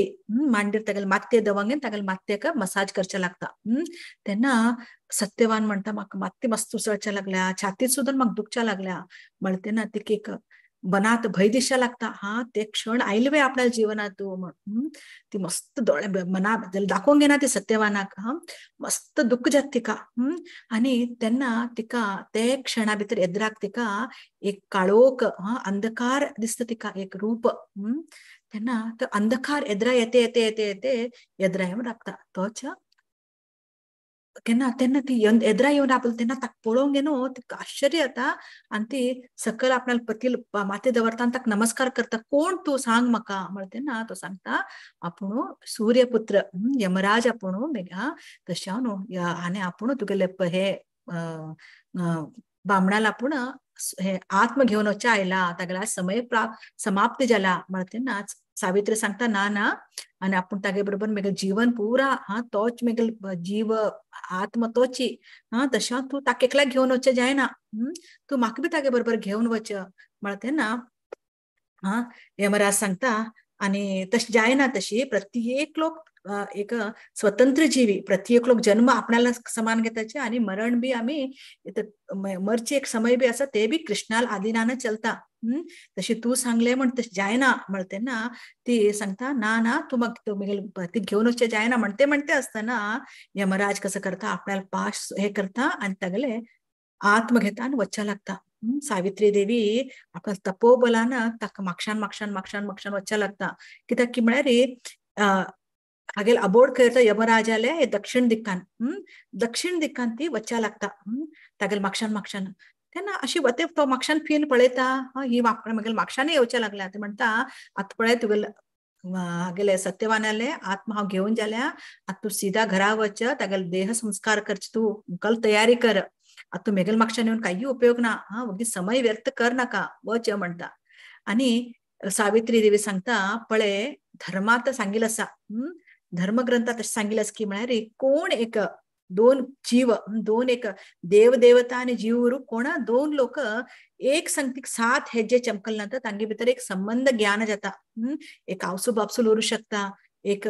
तागेले मात्ते दवंगेन तागेले मात्तेक मसाज करचे लागता. तेन्ना सत्यवान म्हणता म्हाका मात्ते मस्त उसळच्या लागल्या, छातीत सुद्धा म्हाका दुखच्या लागल्या म्हणटा तेन्ना तिका एक मनात भय दिसच्या लागता हा ते क्षण आयलवे आपल्या जिवनात म्हण. ती मस्त दोळे मना दाखोवंक घेना ती सत्यवानाक मस्त दुःख जाता तिका. आणि तेन्ना तिका ते क्षणा भितर एद्राक तिका एक काळोख अंधकार दिसता तिका एक रूप. तेन्ना तो अंधकार एद्रा येते येते येते येते एद्रा येवन रावता. तोच केन्ना तेन्ना ती एद्रा येवन रावली तेन्ना ताका पळोवंक न्हू तिका आश्चर्य जाता आनी ती सकयल आपल्या पतीला माथे दवरता आनी ताका नमस्कार करता. कोण तूं सांग म्हाका म्हण तेन्ना तो सांगता आपूण सूर्यपुत्र यमराज आपूण मेघा तशें हांव न्हू आनी आपूण तुगेले हे बामणाल आपूण हे आत्म घेवन वच्चे आयला तागेला समय समाप्त जाला म्हण तेन्ना सावित्री सांगता ना ना आणि आपूण तागे बरोबर मेगेल जीवन पुरा तोच मेगेल जीव आत्म तोची तशें तूं ताका एकल्याक घेवन वच्चें जायना. तूं म्हाका बी तागे बरोबर घेवन वच म्हण तेन्ना यमराज सांगता आणि तशी जायना. तशी प्रत्येक लोक एक स्वतंत्र जीवी प्रत्येक लोक जन्म आपल्याला समान घेताचे आणि मरण बी आम्ही मरचे एक समय बी असा ते बी कृष्णाल आदिनानं चलता. तशी तू सांगले म्हण तशी जायना म्हण तेन्ना ती सांगता ना ना तू मग ती घेऊन वच्चे जायना म्हणते असताना यमराज कसं करता आपल्याला पाश हे करता आणि तागेले आत्म घेता आणि वच्चा लागता. सावित्री देवी आपल्या तपोबलान ताका मागशान वच्चा लागता. कित्याक की म्हळ्यार हागेल अबोड करता यमराजाले दक्षिण दिक्कान ती वच्चा लागता तागेल मागशान. तेन्ना अशी वते तो मागशान फिन पळयता ही मागेल मागशान येवच्या लागल्या. ते म्हणटा आतां पळय तुगेल हागेले सत्यवानाले आत्मा हांव घेवन जाल्या आता तू सीधा घरा वच तागेले देह संस्कार करचे तू मुखाल तयारी कर. आता तू मेगेल मागशान येवन काही उपयोग ना वगी समय व्यर्थ कर नाका वच म्हणटा. आणि सावित्री देवी सांगता पळय धर्मात सांगिल आसा धर्मग्रंथात तशें सांगिल्लें आसा की म्हळ्यार कोण एक दोन जीव दोन एक देवदेवता आणि जीव कोण दोन लोक एक संगतीक साथ हेजे चमकल ना तांगे भितर एक संबंध ज्ञान जाता. एक आवसू बापसूल उरूं शकता, एक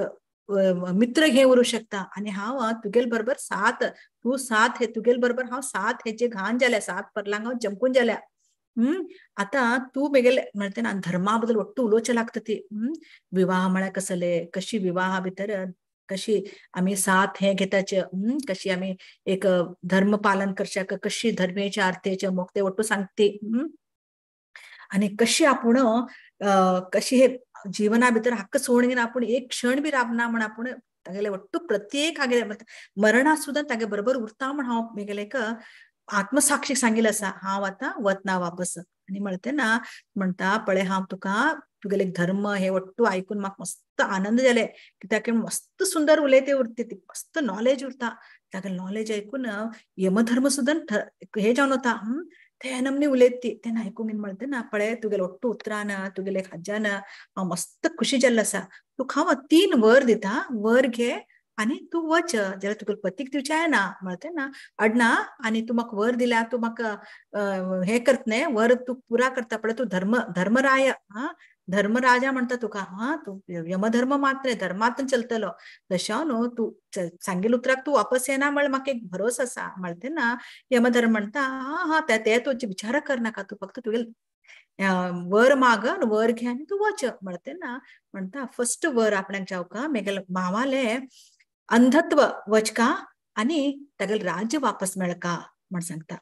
मित्र हे उरूं शकता आणि हांव तुगेल बरोबर साथ तू साथ हे तुगेल बरोबर हांव साथ हेजे घाण जाल्या साथ परलांग हांव चमकून जाल्या. आता तू मेगेले म्हणते ना धर्मा बद्दल वट्टू उलोवचें लागता ती विवाह म्हळ्यार कसले कशी विवाहा भितर कशी आम्ही साथ हे घेताचे कशी आम्ही एक धर्म पालन करशाक कशी धर्मेच्या अर्थेचे मोक्ते वट्टू सांगते. आणि कशी आपूण कशी हे जीवना भितर हक्क सोडून घेवन आपूण एक क्षण बी राबना म्हण आपूण तागेले वट्टू प्रत्येक हागे मरणात सुद्धा तागे बरोबर उरता म्हण हांव मेगेले एक आत्मसाक्षीक सांगिल्लें आसा हांव आतां वतना वापस. आणि म्हणते ना म्हणटा पळय हांव तुका तुगेले धर्म हे वट्टू आयकून म्हाका मस्त आनंद जाले कित्याक मस्त सुंदर उलयते उरते ती मस्त नॉलेज उरता तागे नॉलेज ऐकून यमधर्म सुद्धा हे जावन वता ते नमनी उलयती तें आयकूंक घेवन म्हणटा ना पळय तुगेले ओट्टू उतरान तुगेले खाज्यान हांव मस्त खुशी जाल्लो आसा तुका हांव 3 वर दिता वर घे आनी तूं वच जाल्यार तुगेले पतीक दिवचें जायना म्हणटा ना अडना आनी तूं म्हाका वर दिल्या तूं म्हाका हे करता न्ही वर तूं पुरा करता पळय तूं धर्मराय धर्मराजा म्हणटा तुका तूं यमधर्म मात्र धर्मांत चलतलो तशें हांव न्हू तूं सांगिल्ल्या उतराक तूं वापस येना म्हळ्यार म्हाका एक भरोस आसा म्हणटा ना यमधर्म म्हणटा हा ते तू विचार करनाका तूं फक्त तुगेले वर माग वर घे आनी तूं वच म्हणटा ना म्हणटा फर्स्ट वर आपणाक जावका मेगेले भावाले अंधत्व वचका आनी तागेलें राज्य वापस मेळका म्हण सांगता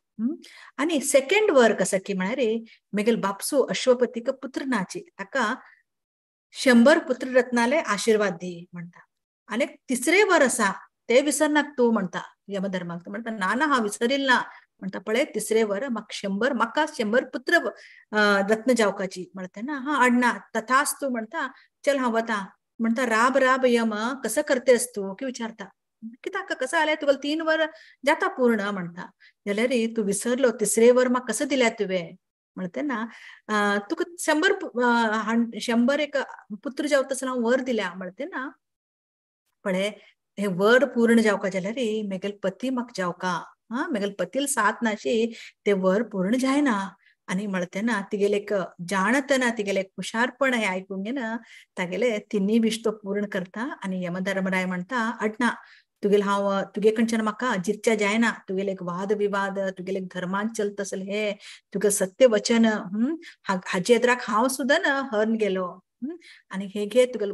आनी सेकंड वर कसं की म्हळ्यार मेगेल बापसू अश्वपतीक पुत्र नाची ताका 100 पुत्र रत्नाले आशीर्वाद दी म्हणटा आनी तिसरे वर आसा ते विसरनाक तूं म्हणटा यमधर्माक म्हणटा ना हांव विसरिल ना म्हणटा पळय तिसरे वर म्हाका 100 पुत्र रत्न जावकाची म्हणटा ना हा अडना तथास्तू म्हणटा चल हांव वता म्हणटा राब राब यम कसं करतेस तू की विचारता कित्याक कसं जालें तुगेलें 3 वर जाता पूर्ण म्हणटा जाल्यार तूं विसरलो तिसरे वर म्हाका कसं दिल्या तुवें म्हणटा ना तुका 100 एक पुत्र जावता हांव वर दिल्या म्हणटा ना पळय हे वर पूर्ण जावका जाल्यार मेगेल पती म्हाका जावका मेगेल पतील साथ नाशी ते वर पूर्ण जायना आनी म्हणटा ना तिगेले एक जाणतना तिगेले एक हुशारपण हे आयकूंक घेन तागेले तिनी विश तो पूर्ण करता आनी यमधर्मराय म्हणटा अडना तुगेले हांव तुगे कडच्यान म्हाका जितच्या जायना तुगेले एक वाद विवाद तुगेले धर्मान चलत आसले हे तुगे सत्य वचन हाचे एदराक हांव सुद्दां हर्न गेलो आनी हे घे तुगेले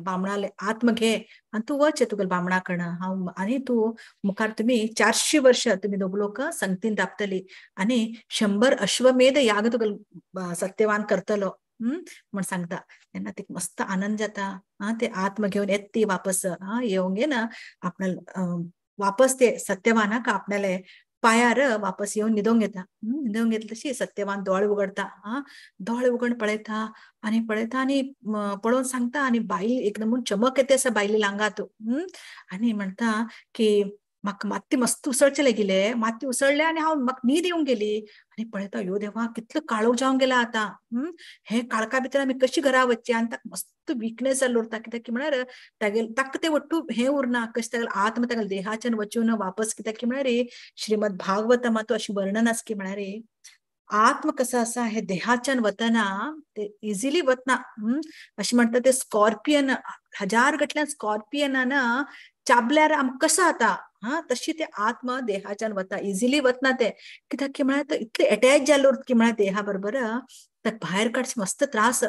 बामणाले आत्म घे आनी तूं वच तुगेले बामणा कण हांव आनी तूं मुखार तुमी 400 वर्ष तुमी दोग लोक संगतीन राबतली आनी 100 अश्वमेध याग तुगेले सत्यवान करतलो म्हण सांगता तेन्ना तिका मस्त आनंद जाता ते आत्म घेवन येत ती वापस येवंक घेन आपणाले वापस ते सत्यवानाक आपणाले पायार वापस येवन न्हिदोंक घेतला तशी सत्यवान दोळे उगडता दोळे उगडून पळयता आनी पळोवन सांगता आनी बायल एकदम चमक येते आसा बायली आंगात आनी म्हणटा की म्हाका माती मस्त उसळचे लेगिले माती उसळले आनी हांव म्हाका न्हीद येवंक गेली आनी पळयता यो देवा कितलो काळोख जावंक गेला आतां हे काळखा भितर आमी कशी घरा वच्ची आनी ताका मस्त विकनेस जाल्लो उरता कित्याक की म्हळ्यार ताका ते वट्टू हे उरना कशें तागेले आत्म तागेले देहाच्यान वचून वापस कित्याक की म्हळ्यार श्रीमद भागवतमांत अशी वर्णन आसा की म्हळ्यार आत्म कसं आसा हे देहाच्यान वतना ते इजिली वतना अशें म्हणटा ते स्कॉर्पियन 1000 गटल्यान स्कॉर्पियनान चाबल्यार आमकां कसं जाता तशी ते आत्म देहाच्यान वता इजिली वतना ते कित्याक की म्हळ्यार तो इतले अटॅच जाल्लो की म्हळ्यार देहा बरोबर ताका भायर काडचे मस्त त्रास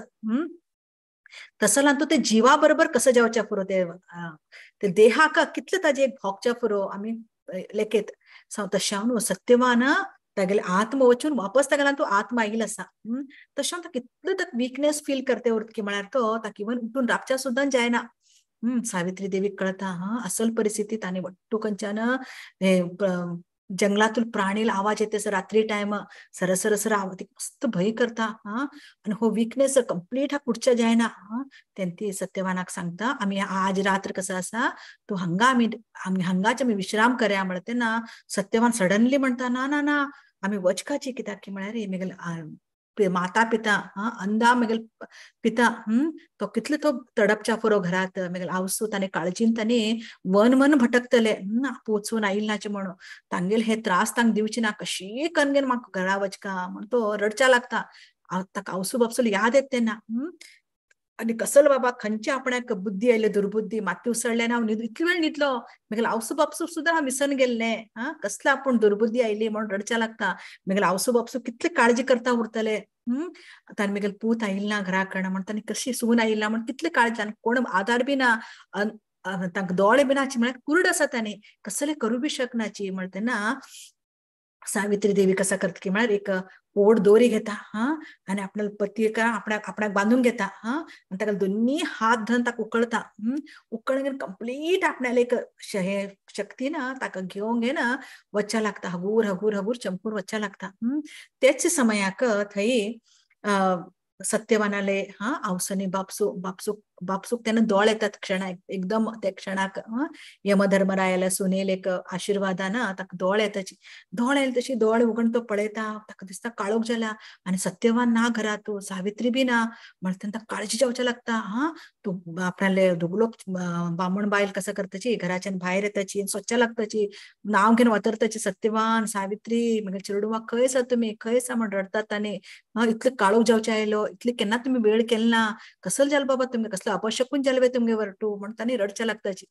तसो जाल्यार तूं ते जिवा बरोबर कसं जावच्या पुरो ते देहाक कितले ताजे एक भोगच्या पुरो आमी लेखेत तशें हांव न्हू सत्यवान तागेले आत्म वचून वापस तागेला तूं आत्मा आयिल्लो आसा तशें ताका कितलो ताका विकनेस फील करते उरता की म्हळ्यार तो ताका इवन उठून राबच्या सुद्दां जायना सावित्री देवीक कळता असल परिस्थितीत आनी वट्टू खंयच्यान हे जंगलातून प्राणी आवाज येते रात्री टायम सर आवाज मस्त भय करता आनी हो विकनेस कंप्लीट कुडच्या जायना तेन्ना सत्यवानाक सांगता आमी आज रात्र कसं आसा तूं हांगा आमी हांगाच आमी विश्राम करया म्हणटा तेन्ना सत्यवान सडनली म्हणटा ना आमी वचकाची कित्याक की म्हळ्यार मेगेले माता पिता अंधा मेगेले पिता तो कितले तो तडपच्या पुरो घरात मेगेले आवसूत आनी काळजीन तांणी वन भटकतले पोचून आयिल्लाचे म्हणून तांगेले हे त्रास तांकां दिवचे ना कशी कनगेन म्हाका घरा वचका म्हण तो रडच्या लागता ताका आवसू बापसूल याद येत तेन्ना आनी कसलो बाबा खंयचे आपणाक बुद्धी आयले दुर्बुद्धी माती उसळल्यान हांव इतले वेळ न्हिदलो मेगेले आवसू बापसूक सुद्दां हांव विसरून गेल्ले कसलो आपूण दुर्बुद्धी आयली म्हणून रडच्या लागता मेगेले आवसू बापसूक कितले काळजी करता उरतले तांणी मेगेले पूत आयिल्ली ना घरा कडेन म्हण तांणी कशी सून आयिल्ला म्हण कितले काळजी आनी कोण आदार बी ना तांकां दोळे बी नाची म्हळ्यार कुर्ड आसा तांणी कसले करूं बी शकनाची म्हण तेन्ना सावित्री देवी कसा करता की म्हळ्यार एक पोड दोरी घेता आनी आपल्या पतीक आपणाक बांदून घेता आनी ताका दोनी हात धरून ताका उकळता उकळून कंप्लीट आपणाले एक हे शक्ती ना ताका घेवंक घेन वचच्या लागता हगूर चंपूर वचच्या लागता तेच समयाक थंय सत्यवानाले अवसनी बापसूक त्यांना दोळ येतात क्षणा एकदम त्या क्षणाक यमधर्मरायाला सुनेल एक आशीर्वादानं ताका दोळ येताची दोळ येईल तशी दोळ उगण तो पळयता ताका दिसता काळोख जाला आणि सत्यवान ना घरा तू सावित्री बी ना म्हणून ताका काळजी जेवच्या लागता तू आपल्याला दुगलोक बामण बायल कसं करताची घराच्यान भायर येताची स्वच्छ लागताची नाव घेऊन वतरताची सत्यवान सावित्री म्हणजे चिरडुवा खंयसा तुम्ही खंयसा म्हण रडतात आणि इतलं काळोख जावचे आयलो इतले केन्ना तुम्ही वेळ केला ना कसं जाल बाबा तुम्ही कसलं अपशकून जालवे तुमगे वरटू म्हणतानी रडच्या लागताची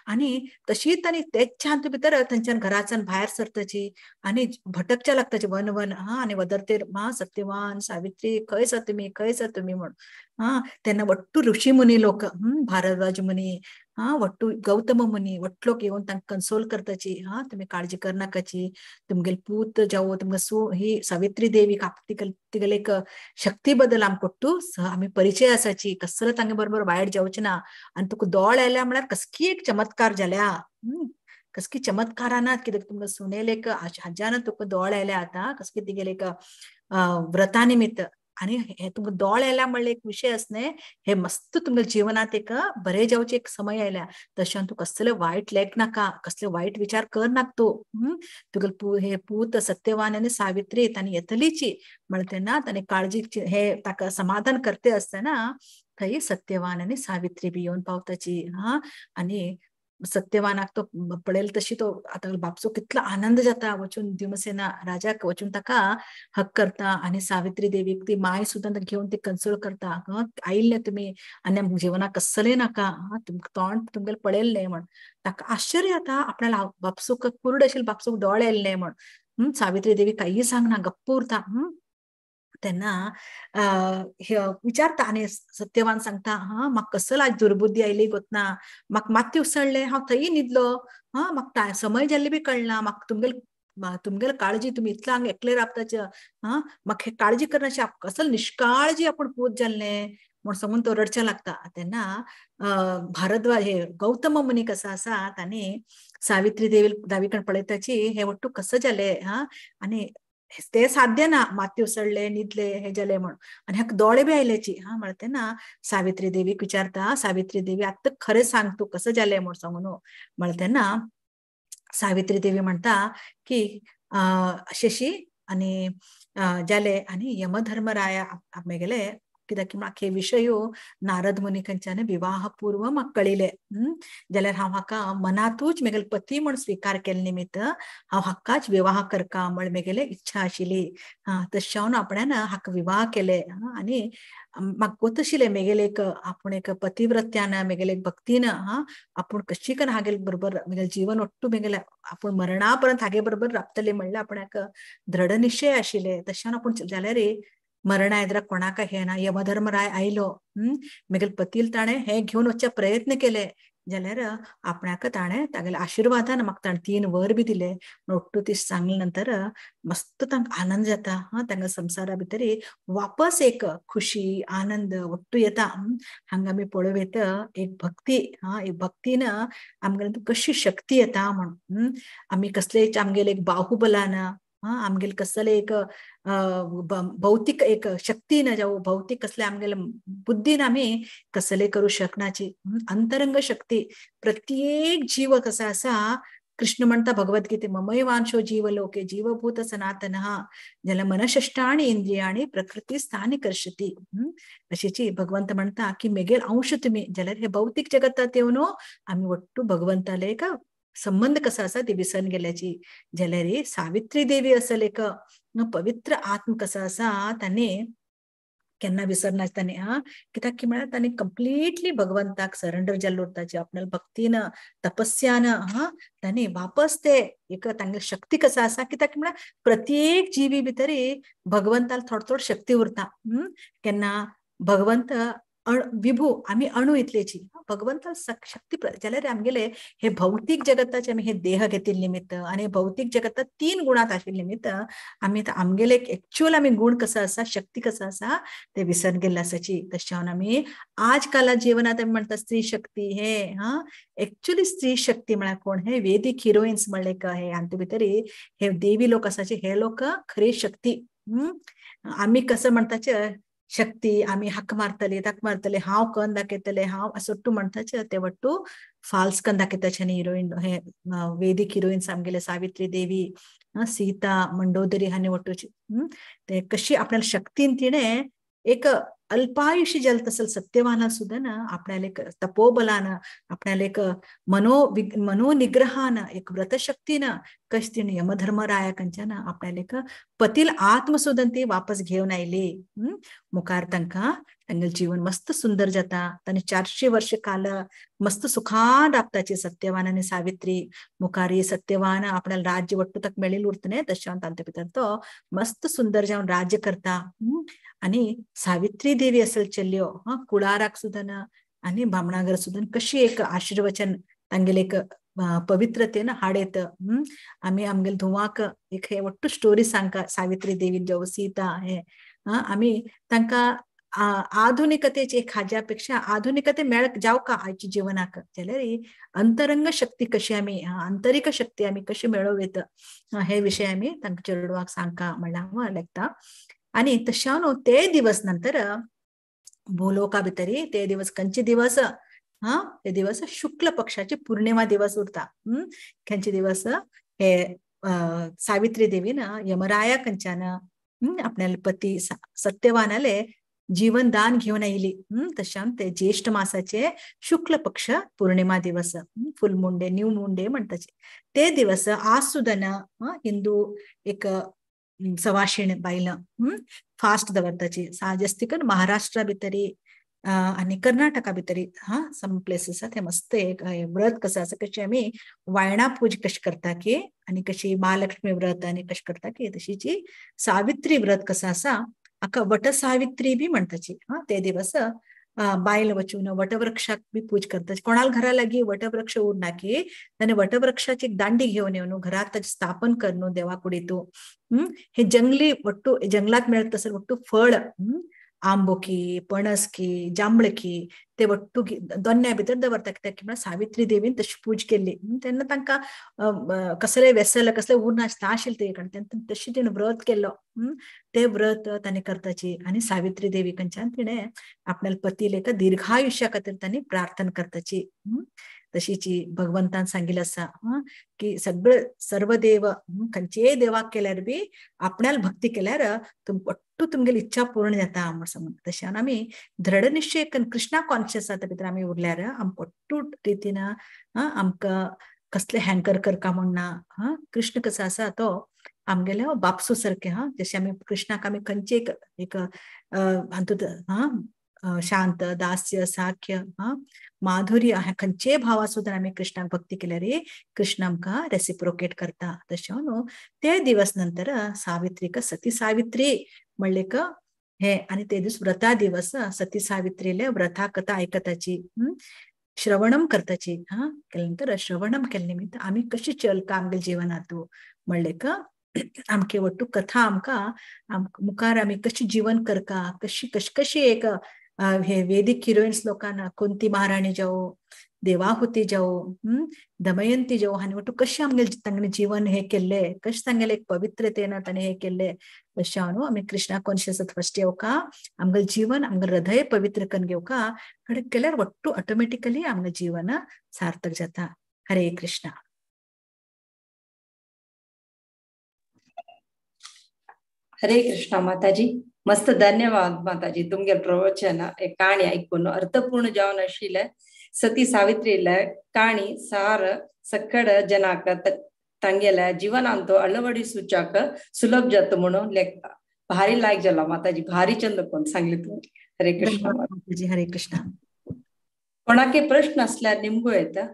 आणि तशी तानी तेच भितर त्यांच्या घराच्यान भायर सरताची आणि भटकच्या लागताची वन वन आणि वदरतेर सत्यवान सावित्री खंयसा तुम्ही म्हण त्यांना वट्टू ऋषी मुनी लोक भारद्वाज मुनी वट्टू गौतम मुनी वट्लोक येऊन तांकां कन्सोल करताची तुम्ही काळजी करनाकाची तुमगेल पूत जावो तुमकां ही सावित्री देवी तिगेले एक शक्ती बद्दल आम कोट्टू आम्ही परिचय आसाची कसलं तांगे बरोबर वायट जावचे ना आणि तुका दोळ आयल्या म्हळ्यार कसकी एक चमत्कार जाल्या कसकी चमत्काराना कित्याक तुमकां सुनेल एक हाज्यान तुका दोळ आयल्या आता कसकी तिगेले एक व्रता निमित्त आणि हे तुमकां दोळ आयल्या म्हणले एक विषय असणे हे मस्त तुमच्या जीवनात एक बरे जावचे एक समय आयल्या तशें तू कसले वायट लेख नाका कसले वायट विचार कर नाक तू तुगेल हे पूत सत्यवान आणि सावित्री तांणी येतलीची म्हणते ना तांणी काळजी हे ताका समाधान करते असताना थंय सत्यवान आणि सावित्री बी येऊन पावताची आणि सत्यवानाक तो पळेल तशी तो आता बापचो कितलो आनंद जाता वचून दिवसेना राजाक वचून ताका हक करता आणि सावित्री देवीक ती माय सुद्धा घेऊन ती कन्सोल करता आयिल्ले तुम्ही आणि जीवनाक कसले नाका तोंड तुमगेले पळेल न्हय म्हण ताका आश्चर्य जाता आपल्याला बापसूक कुर्ड आशिल्ले बापसूक दोळ येयले म्हण सावित्री देवी काही सांगना गप्प उरता त्यांना विचारता आणि सत्यवान सांगता म्हाका कसं आज दुर्बुद्धी आयली गोतना म्हाका माती उसळले हांव थंय न्हिदलो म्हाका समय जाल्ली बी कळना म्हाका तुमगेल काळजी तुम्ही इतलं हांगा एकले राबताचे म्हाका हे काळजी करनाशी कसलं निष्काळजी आपण पूत जाल्ले म्हण सांगून तो रडच्या लागता तेन्ना भारद्वाज हे गौतम मुनी कसं आसा तांणी सावित्री देवीकडे पळयताची हे वट्टू कसं जाले आणि ते साध्य ना माती उसळले न्हिदले हे जाले म्हण आणि ह्याक दोळे बी आयल्याची म्हणते ना सावित्री देवीक विचारता सावित्री देवी आत्ता खरें सांग तू कसं जाले म्हण सांगून म्हणते ना सावित्री देवी म्हणता की अशेशी आणि जाले आणि यमधर्मराया मेगेले कित्याक म्हाका हे विशय नारद मुनी खंयच्यान विवाह पूर्व म्हाका कळिले जाल्यार हांव हाका मनातूच मेगेले पती म्हण स्वीकार केले निमित्त हांव हाकाच विवाह करका म्हण मेगेले इच्छा आशिल्ली तशें हांव आपणान हाका विवाह केले आनी म्हाका गोत आशिल्ले मेगेले एक आपूण एक पतिव्रत्यान मेगेले एक भक्तीन आपूण कशी करून हागे बरोबर मेगेले जीवन ओट्टू मेगेले आपूण मरणा पर्यंत हागे बरोबर राबतले म्हणले आपणाक दृढ निश्चय आशिल्ले तशें आपूण जाल्यार मरण आयद्रा कोणाक हे ना यमधर्मराय आयलो मेगेले पतील ताणें हे घेवन वचचे प्रयत्न केले जाल्यार आपणाक ताणें तागेले आशिर्वादान म्हाका ताणें 3 वर बी दिले ओट्टू ती सांगले नंतर मस्त तांकां आनंद जाता तांकां संवसारा भितर वापस एक खुशी आनंद ओट्टू येता हांगा आमी पळोवप एक भक्ती एक भक्तीन आमगेले कशी शक्ती येता म्हण आमी कसले आमगेले एक बाहुबलान आमगेले कसले एक भौतिक एक शक्ती न जावं भौतिक कसले आमगेले बुद्धीन आमी कसले करू शकनाची अंतरंग शक्ती प्रत्येक जीव कसा आसा कृष्ण म्हणता भगवद्गीते ममैवांशो जीवलोके जीवभूत सनातन जाल्यार मनषष्टाणी इंद्रियाणी प्रकृती स्थानी कर्षती अशीची भगवंत म्हणता की मेगेर अंश तुम्ही जाल्यार हे भौतिक जगतात येवन आमी वट्टू भगवंताले का संबंध कसा आसा ती विसरून गेल्याची जाल्यार सावित्री देवी असल एक पवित्र आत्म कसा आसा तांणी केन्ना विसरना तांणी कित्याक की म्हळ्यार तांणी कंप्लीटली भगवंताक सरेंडर जाल्लो उरताची आपल्या भक्तीन तपस्यान तांणी वापस ते एक तांगे शक्ती कसा आसा कित्याक म्हळ्यार प्रत्येक जिवी भितर भगवंताल थोडो शक्ती उरता केन्ना भगवंत विभू आमी अणू इतलेची भगवंता शक्ती जाल्यार आमगेले हे भौतिक जगताचे आमी हे देह घेतिल्ले निमित्त आणि भौतिक जगतात 3 गुणात आशिल्ले निमित्त आमी आमगेले एक्चुअल आमी गुण कसा आसा शक्ती कसा आसा ते विसरून गेल्ले आसाची तशें आमी आज काला जीवनात आमी म्हणटा स्त्री शक्ती हे एक्चुअली स्त्री शक्ती म्हळ्यार कोण हे वेदिक हिरोइन्स म्हणले का हे हांचे भितर हे देवी लोक आसाचे हे लोक खरी शक्ती आमी कसं म्हणताचे शक्ती आम्ही हक मारतले हांव करून दाखयतले हांव असं ಒಟ್ಟು म्हणटाचे ते ಒಟ್ಟು ಫಾಲ್ಸ್ ಕನ್ दाखयताचे हिरोईन हे वेदिक हिरोईन्स आमगेले सावित्री देवी सीता मंडोदरी हानी ಒಟ್ಟುची ते कशी आपल्याला शक्तीन तिणे एक अल्पायुषी जलत असेल सत्यवाना सुद्धा ना आपल्याला एक तपोबलान आपल्याला एक मनोनिग्रहान एक व्रतशक्तीनं कशी तिने यमधर्मरायाकंच्या ना आपल्याला एक पतील आत्म सुद्धा ती वापस घेऊन आयली मुखार तांगेल जीवन मस्त सुंदर जाता तांणी 400 वर्ष काल मस्त सुखान राबताची सत्यवान आणि सावित्री मुखारी सत्यवान आपल्याला राज्य वट्टू तक मेळील उरतने तशा तांते भितर तो मस्त सुंदर जावन राज्य करता आणि सावित्री देवी असेल चल्यो कुळाराक सुद्धा आणि बामणागर सुद्धा कशी एक आशीर्वचन तांगेले एक पवित्रतेन हाडेत आम्ही आमगेल धुवाक एक हे ಒಟ್ಟು स्टोरी सांगका सावित्री देवी जो सीता हे आम्ही तांका आधुनिकतेची एक हाज्यापेक्षा आधुनिकते मेळक जाव का आयची जीवनाक जाल्यार अंतरंग शक्ती कशी आम्ही आंतरिक शक्ती आम्ही कशी मेळोवेत हे विषय आम्ही तांका चेडवाक सांगका म्हणल्यार लेखता आणि तशानो ते दिवस नंतर भूलोका भितरी ते दिवस खंयचे दिवस ते दिवस शुक्ल पक्षाचे पूर्णिमा दिवस उरता खंयचे दिवस हे सावित्री देवीन यमराया कंच्यान आपल्याला पती सत्यवानाले जीवन दान घेऊन आयली तशा ते ज्येष्ठ मासाचे शुक्ल पक्ष पौर्णिमा दिवस फुल मुंडे न्यू मुंडे म्हणताचे ते दिवस आज सुद्धा हिंदू एक सवाशीण बायलं फास्ट दवरताची जास्ती करून महाराष्ट्रा भितरी आणि कर्नाटका भितरी सम प्लेसेस ते मस्त एक व्रत कसं असं कशी आम्ही वायणा पूज कशी करता की आणि कशी महालक्ष्मी व्रत आणि कशी करता की तशीची सावित्री व्रत कसं असा अका वट सावित्री बी म्हणताची ते दिवस बायल वचून वटवृक्षाक बी पूज करता कोणाला घरा लागी वटवृक्ष उरना की त्याने वटवृक्षाची दांडी घेऊन येऊन घरात स्थापन करणं देवाकुडीतू हे जंगली वट्टू जंगलात मिळत असेल वट्टू फळ आंबोकी पणसकी जांभळकी ते वट्टू दोन्या भितर दवरता कित्याक सावित्री देवीन तशी पूज केली तेन्ना तांकां कसले वेसल कसले उरना आशिल्ले ते तशी तिणे व्रत केलो ते व्रत ताणे करताची आणि सावित्री देवी कंच्यान तिणे आपल्या पतीले एक दीर्घायुष्या खातीर तांणी प्रार्थना करताची तशीची भगवंतान सांगितलं असा की सगळं सर्व देव खंयचे देवाक केल्यार बी आपणाल भक्ती केल्यार पट्टू तुमगेली इच्छा पूर्ण जाता म्हणून तशान आम्ही दृढ निश्चय कृष्णा कॉन्शियस जाता भितर आम्ही उरल्यार आम पट्टू रितीन आमकां कसले हँकर करका म्हणना कृष्ण कसो आसा तो आमगेले बापसू सारखे जशे आम्ही कृष्णाक आम्ही खंयचे एक शांत दास्य साख्य माधुर्य खंयचे भावा सुद्धा आम्ही कृष्णाक भक्ती केल्यार कृष्ण आमकां रेसिप्रोकेट करता तशें न्हू ते दिवस नंतर सावित्रीक सती सावित्री म्हणलेक हे आणि ते दिवस व्रता दिवस सती सावित्रीले व्रता कथा आयकताची श्रवणम करताची केल्यानंतर श्रवणम केले निमित्त आम्ही कशी चलका आमगे जीवनात म्हणलेक आमके वट्टू कथा आमकां मुखार आम्ही कशी जीवन करका कशी कशी एक हे वेदिक हिरोईन्स लोकांना कुंती महाराणी जावो देवाहुती जावो दमयंती जावो हानी वट्टू कशी आमगे तांगेले जीवन हे केल्ले कशें तांगेले एक पवित्रतेन ताणें हे केल्ले तशें न्हू आमी कृष्णा कॉन्शियस फस्ट येवका आमगे जीवन आमगे हृदय पवित्र करून घेवका केल्यार वट्टू ऑटोमॅटिकली आमगे जीवन सार्थक जाता हरे कृष्णा हरे कृष्णा माताजी मस्त धन्यवाद माताजी तुमगे प्रवचन एक काणी ऐकून अर्थपूर्ण जावन आशिल्ले सती सावित्रीला काणी सार सकड जनाक तांगेल्या जिवनांत तो अळवडिसूचाक सुलभ जात म्हणून भारी लायक जाला माताजी भारी चंद कोण सांगले तुम्ही हरे कृष्ण माताजी हरे कृष्ण कोणाके प्रश्न असल्यार निमगो येता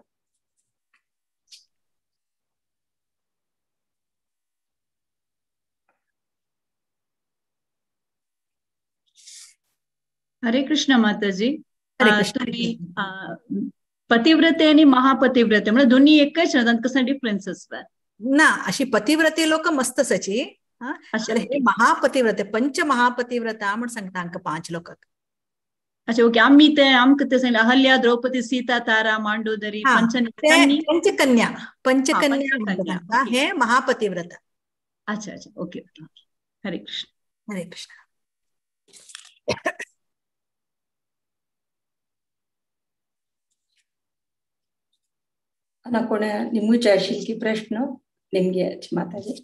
हरे कृष्ण माताजी तुम्ही पतिव्रते आणि महापतिव्रते म्हणजे दोन्ही एकच ना कसं डिफरन्स असतात ना अशी पतिव्रते लोक मस्तच अशी हे महापतिव्रते पंच महापतिव्रता म्हणून सांगता अंक 5 लोक अच्छा ओके आम्ही ते आमक ते सांगितलं अहल्या द्रौपदी सीता तारा मांडोदरी पंचकन्या हे महापतिव्रत अच्छा अच्छा ओके ओके हरे कृष्ण हरे कृष्ण आता कोणा निमूच आशिल्ली की प्रश्न निमगे माताजी.